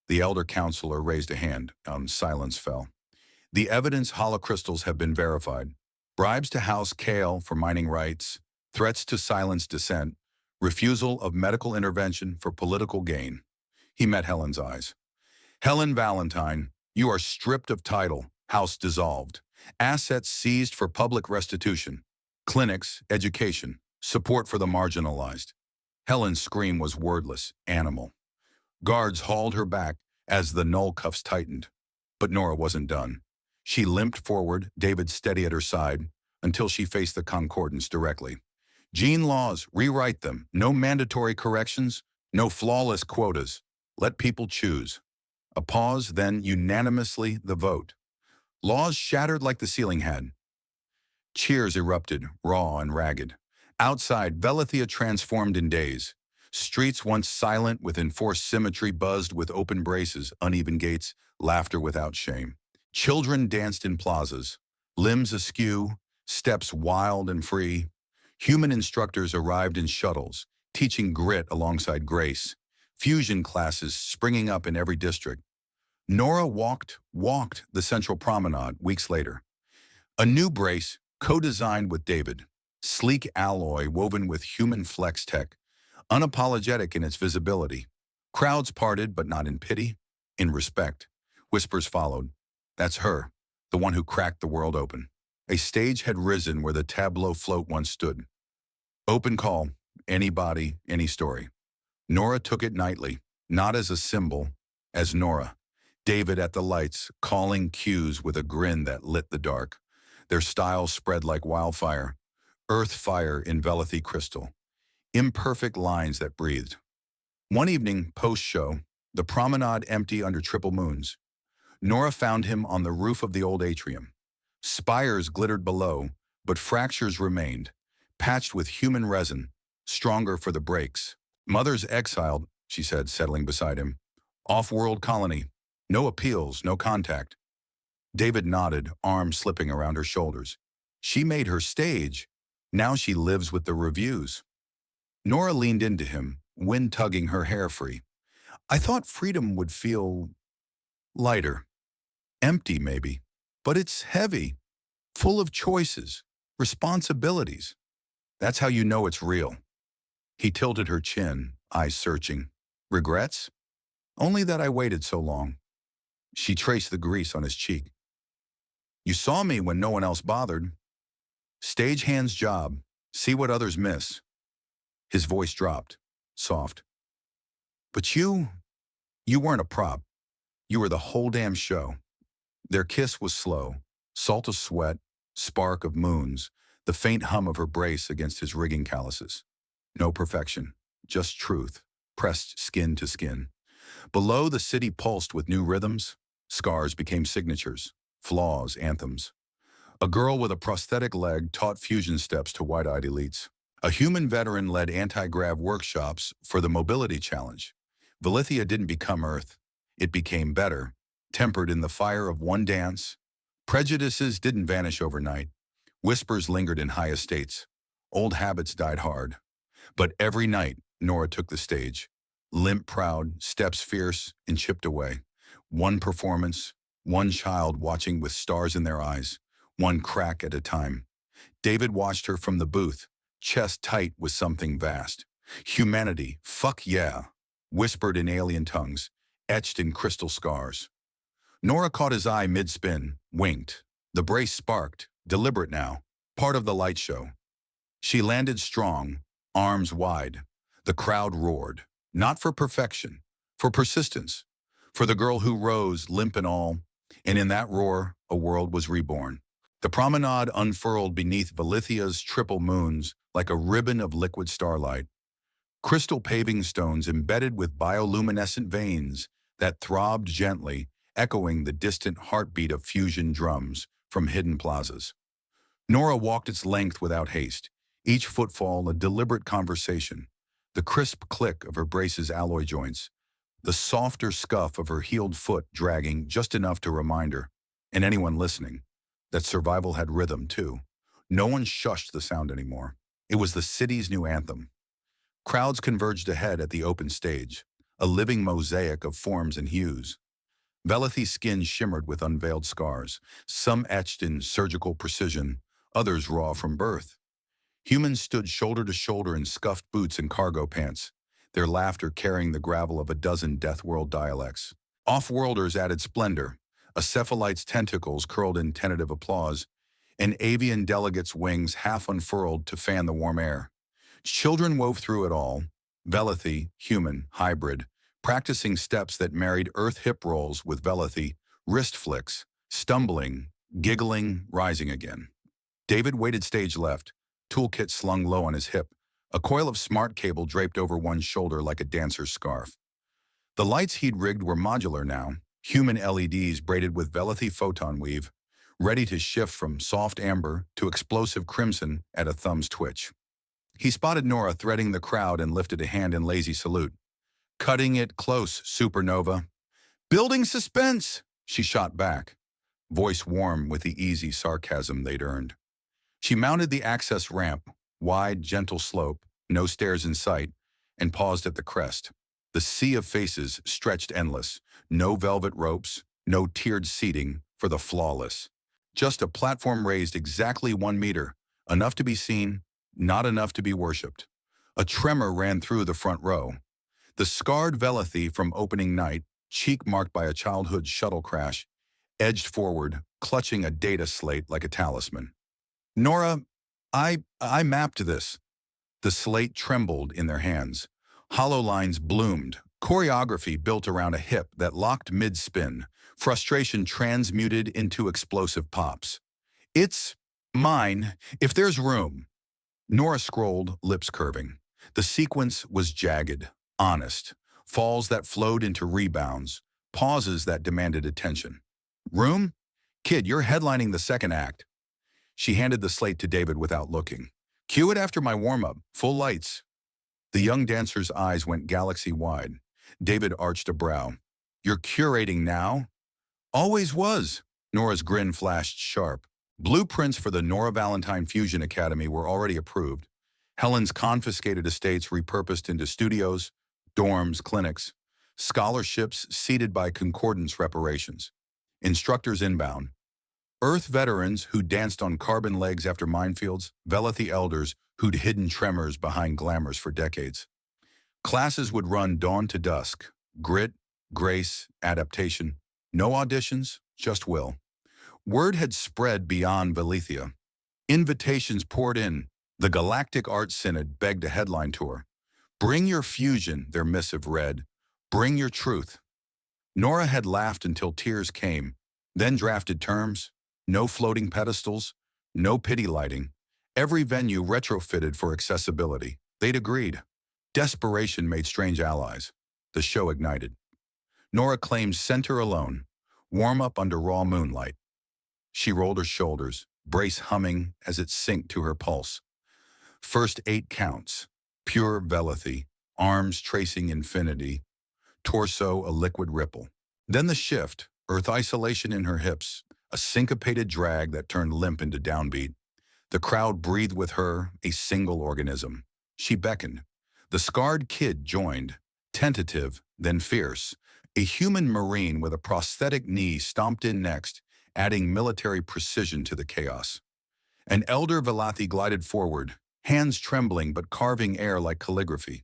The elder counselor raised a hand, and silence fell. The evidence holocrystals have been verified. Bribes to house Kale for mining rights, threats to silence dissent, refusal of medical intervention for political gain. He met Helen's eyes. Helen Valentine, you are stripped of title, house dissolved, assets seized for public restitution, clinics, education, support for the marginalized. Helen's scream was wordless, animal. Guards hauled her back as the null cuffs tightened. But Nora wasn't done. She limped forward, David steady at her side, until she faced the concordance directly. Gene laws, rewrite them. No mandatory corrections, no flawless quotas. Let people choose. A pause, then unanimously the vote. Laws shattered like the ceiling had. Cheers erupted, raw and ragged. Outside, Velothia transformed in days. Streets once silent with enforced symmetry buzzed with open braces, uneven gates, laughter without shame. Children danced in plazas, limbs askew, steps wild and free. Human instructors arrived in shuttles, teaching grit alongside grace. Fusion classes springing up in every district. Nora walked the central promenade weeks later. A new brace, co-designed with David. Sleek alloy woven with human flex tech, unapologetic in its visibility. Crowds parted, but not in pity, in respect. Whispers followed. That's her, the one who cracked the world open. A stage had risen where the tableau float once stood. Open call, anybody, any story. Nora took it nightly, not as a symbol, as Nora. David at the lights, calling cues with a grin that lit the dark. Their style spread like wildfire. Earth fire in Velethy crystal. Imperfect lines that breathed. One evening, post-show, the promenade empty under triple moons. Nora found him on the roof of the old atrium. Spires glittered below, but fractures remained, patched with human resin, stronger for the breaks. Mother's exiled, she said, settling beside him. Off-world colony. No appeals, no contact. David nodded, arms slipping around her shoulders. She made her stage. Now she lives with the reviews. Nora leaned into him, wind tugging her hair free. I thought freedom would feel lighter. Empty, maybe. But it's heavy. Full of choices. Responsibilities. That's how you know it's real. He tilted her chin, eyes searching. Regrets? Only that I waited so long. She traced the grease on his cheek. You saw me when no one else bothered. Stagehand's job. See what others miss. His voice dropped, soft. But you weren't a prop. You were the whole damn show. Their kiss was slow, salt of sweat, spark of moons, the faint hum of her brace against his rigging calluses. No perfection, just truth, pressed skin to skin. Below, the city pulsed with new rhythms. Scars became signatures, flaws, anthems. A girl with a prosthetic leg taught fusion steps to wide-eyed elites. A human veteran led anti-grav workshops for the mobility challenge. Velithia didn't become Earth. It became better, tempered in the fire of one dance. Prejudices didn't vanish overnight. Whispers lingered in high estates. Old habits died hard. But every night, Nora took the stage. Limp proud, steps fierce, and chipped away. One performance, one child watching with stars in their eyes, one crack at a time. David watched her from the booth, chest tight with something vast. Humanity, fuck yeah, whispered in alien tongues, etched in crystal scars. Nora caught his eye mid-spin, winked. The brace sparked, deliberate now, part of the light show. She landed strong, arms wide. The crowd roared, not for perfection, for persistence, for the girl who rose, limp and all, and in that roar, a world was reborn. The promenade unfurled beneath Velithia's triple moons like a ribbon of liquid starlight. Crystal paving stones embedded with bioluminescent veins that throbbed gently, echoing the distant heartbeat of fusion drums from hidden plazas. Nora walked its length without haste, each footfall a deliberate conversation, the crisp click of her brace's alloy joints, the softer scuff of her heeled foot dragging just enough to remind her, and anyone listening, that survival had rhythm too. No one shushed the sound anymore. It was the city's new anthem. Crowds converged ahead at the open stage, a living mosaic of forms and hues. Velethy's skin shimmered with unveiled scars, some etched in surgical precision, others raw from birth. Humans stood shoulder to shoulder in scuffed boots and cargo pants, their laughter carrying the gravel of a dozen Deathworld dialects. Off-worlders added splendor, a cephalite's tentacles curled in tentative applause, and avian delegates' wings half unfurled to fan the warm air. Children wove through it all, Velethy, human, hybrid, practicing steps that married earth hip rolls with Velethy, wrist flicks, stumbling, giggling, rising again. David waited stage left, toolkit slung low on his hip, a coil of smart cable draped over one shoulder like a dancer's scarf. The lights he'd rigged were modular now, human LEDs braided with Velethy photon weave, ready to shift from soft amber to explosive crimson at a thumb's twitch. He spotted Nora threading the crowd and lifted a hand in lazy salute. Cutting it close, supernova. Building suspense, she shot back, voice warm with the easy sarcasm they'd earned. She mounted the access ramp, wide, gentle slope, no stairs in sight, and paused at the crest. The sea of faces stretched endless, no velvet ropes, no tiered seating for the flawless. Just a platform raised exactly 1 meter, enough to be seen, not enough to be worshipped. A tremor ran through the front row. The scarred Velothi from opening night, cheek marked by a childhood shuttle crash, edged forward, clutching a data slate like a talisman. Nora, I mapped this. The slate trembled in their hands. Hollow lines bloomed, choreography built around a hip that locked mid-spin, frustration transmuted into explosive pops. It's mine, if there's room. Nora scrolled, lips curving. The sequence was jagged, honest, falls that flowed into rebounds, pauses that demanded attention. Room? Kid, you're headlining the second act. She handed the slate to David without looking. Cue it after my warm-up, full lights. The young dancer's eyes went galaxy-wide. David arched a brow. You're curating now? Always was. Nora's grin flashed sharp. Blueprints for the Nora Valentine Fusion Academy were already approved. Helen's confiscated estates repurposed into studios, dorms, clinics, scholarships seeded by concordance reparations, instructors inbound, Earth veterans who danced on carbon legs after minefields, Velothi elders who'd hidden tremors behind glamours for decades. Classes would run dawn to dusk, grit, grace, adaptation. No auditions, just will. Word had spread beyond Velethia. Invitations poured in. The Galactic Art Synod begged a headline tour. Bring your fusion, their missive read. Bring your truth. Nora had laughed until tears came, then drafted terms. No floating pedestals, no pity lighting. Every venue retrofitted for accessibility. They'd agreed. Desperation made strange allies. The show ignited. Nora claimed center alone, warm up under raw moonlight. She rolled her shoulders, brace humming as it synced to her pulse. First 8 counts, pure Velothi, arms tracing infinity, torso a liquid ripple. Then the shift, earth isolation in her hips, a syncopated drag that turned limp into downbeat. The crowd breathed with her, a single organism. She beckoned. The scarred kid joined, tentative, then fierce. A human marine with a prosthetic knee stomped in next, adding military precision to the chaos. An elder Velothi glided forward, hands trembling but carving air like calligraphy.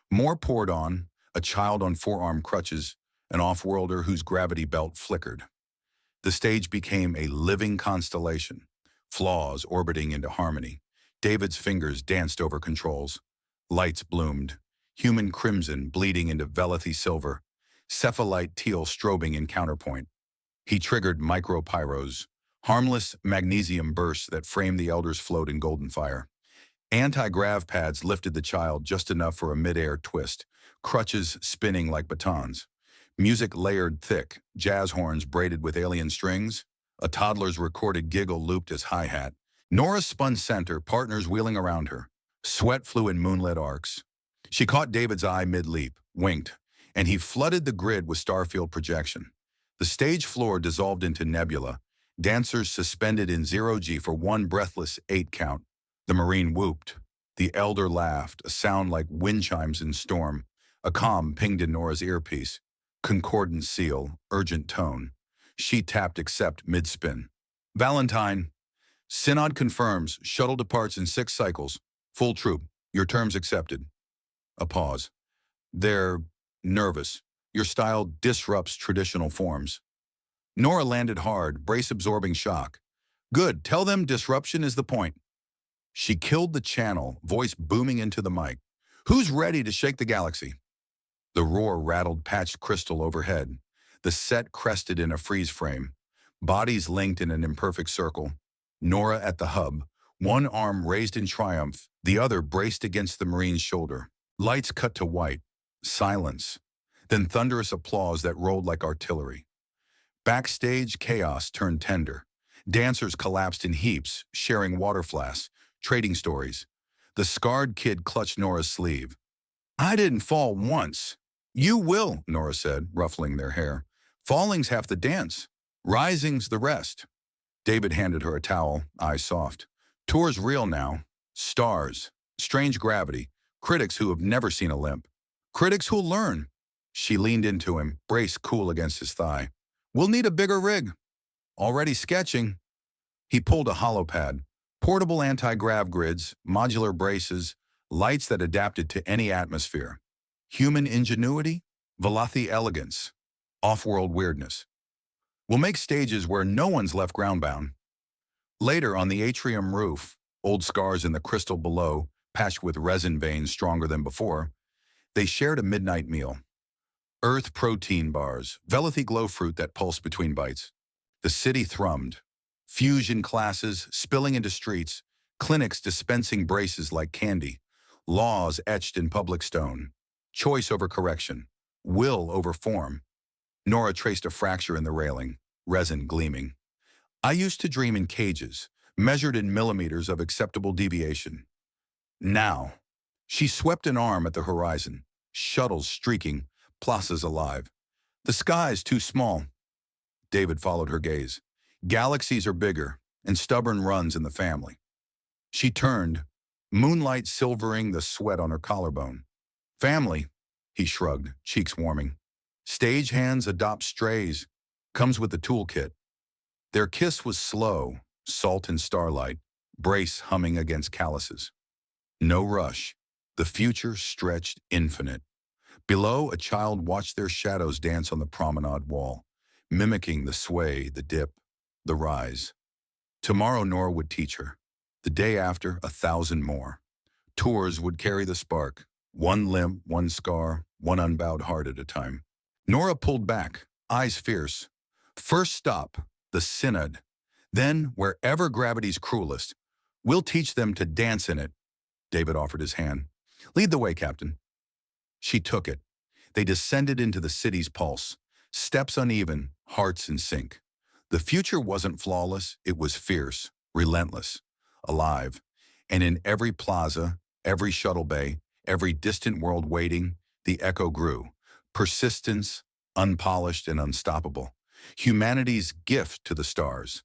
More poured on, a child on forearm crutches, an off-worlder whose gravity belt flickered. The stage became a living constellation, flaws orbiting into harmony. David's fingers danced over controls. Lights bloomed, human crimson bleeding into Velothi silver, cephalite teal strobing in counterpoint. He triggered micropyros, harmless magnesium bursts that framed the elder's float in golden fire. Anti-grav pads lifted the child just enough for a mid-air twist, crutches spinning like batons. Music layered thick, jazz horns braided with alien strings. A toddler's recorded giggle looped as hi-hat. Nora spun center, partners wheeling around her. Sweat flew in moonlit arcs. She caught David's eye mid-leap, winked, and he flooded the grid with starfield projection. The stage floor dissolved into nebula, dancers suspended in 0G for one breathless 8 count. The Marine whooped. The elder laughed, a sound like wind chimes in storm. A comm pinged in Nora's earpiece. Concordant seal, urgent tone. She tapped accept mid-spin. Valentine. Synod confirms, shuttle departs in 6 cycles. Full troop. Your terms accepted. A pause. They're nervous. Your style disrupts traditional forms. Nora landed hard, brace-absorbing shock. Good, tell them disruption is the point. She killed the channel, voice booming into the mic. Who's ready to shake the galaxy? The roar rattled patched crystal overhead. The set crested in a freeze frame. Bodies linked in an imperfect circle. Nora at the hub, one arm raised in triumph, the other braced against the Marine's shoulder. Lights cut to white. Silence. Then thunderous applause that rolled like artillery. Backstage, chaos turned tender. Dancers collapsed in heaps, sharing water flasks, trading stories. The scarred kid clutched Nora's sleeve. I didn't fall once. You will, Nora said, ruffling their hair. Falling's half the dance. Rising's the rest. David handed her a towel, eyes soft. Tour's real now. Stars. Strange gravity. Critics who have never seen a limp. Critics who'll learn. She leaned into him, braced cool against his thigh. We'll need a bigger rig. Already sketching. He pulled a hollow pad. Portable anti-grav grids, modular braces, lights that adapted to any atmosphere. Human ingenuity, Velothi elegance, off-world weirdness. We'll make stages where no one's left groundbound. Later, on the atrium roof, old scars in the crystal below, patched with resin veins stronger than before, they shared a midnight meal. Earth protein bars, Velothi glow fruit that pulsed between bites. The city thrummed. Fusion classes spilling into streets, clinics dispensing braces like candy, laws etched in public stone, choice over correction, will over form. Nora traced a fracture in the railing, resin gleaming. I used to dream in cages, measured in millimeters of acceptable deviation. Now, she swept an arm at the horizon, shuttles streaking, plazas alive. The sky's too small. David followed her gaze. Galaxies are bigger, and stubborn runs in the family. She turned, moonlight silvering the sweat on her collarbone. Family, he shrugged, cheeks warming. Stage hands adopt strays. Comes with the toolkit. Their kiss was slow, salt and starlight, brace humming against calluses. No rush. The future stretched infinite. Below, a child watched their shadows dance on the promenade wall, mimicking the sway, the dip, the rise. Tomorrow Nora would teach her. The day after, 1,000 more. Tours would carry the spark. One limp, one scar, one unbowed heart at a time. Nora pulled back, eyes fierce. First stop, the synod. Then, wherever gravity's cruelest, we'll teach them to dance in it. David offered his hand. Lead the way, Captain. She took it. They descended into the city's pulse. Steps uneven, hearts in sync. The future wasn't flawless, it was fierce, relentless, alive. And in every plaza, every shuttle bay, every distant world waiting, the echo grew. Persistence, unpolished and unstoppable. Humanity's gift to the stars.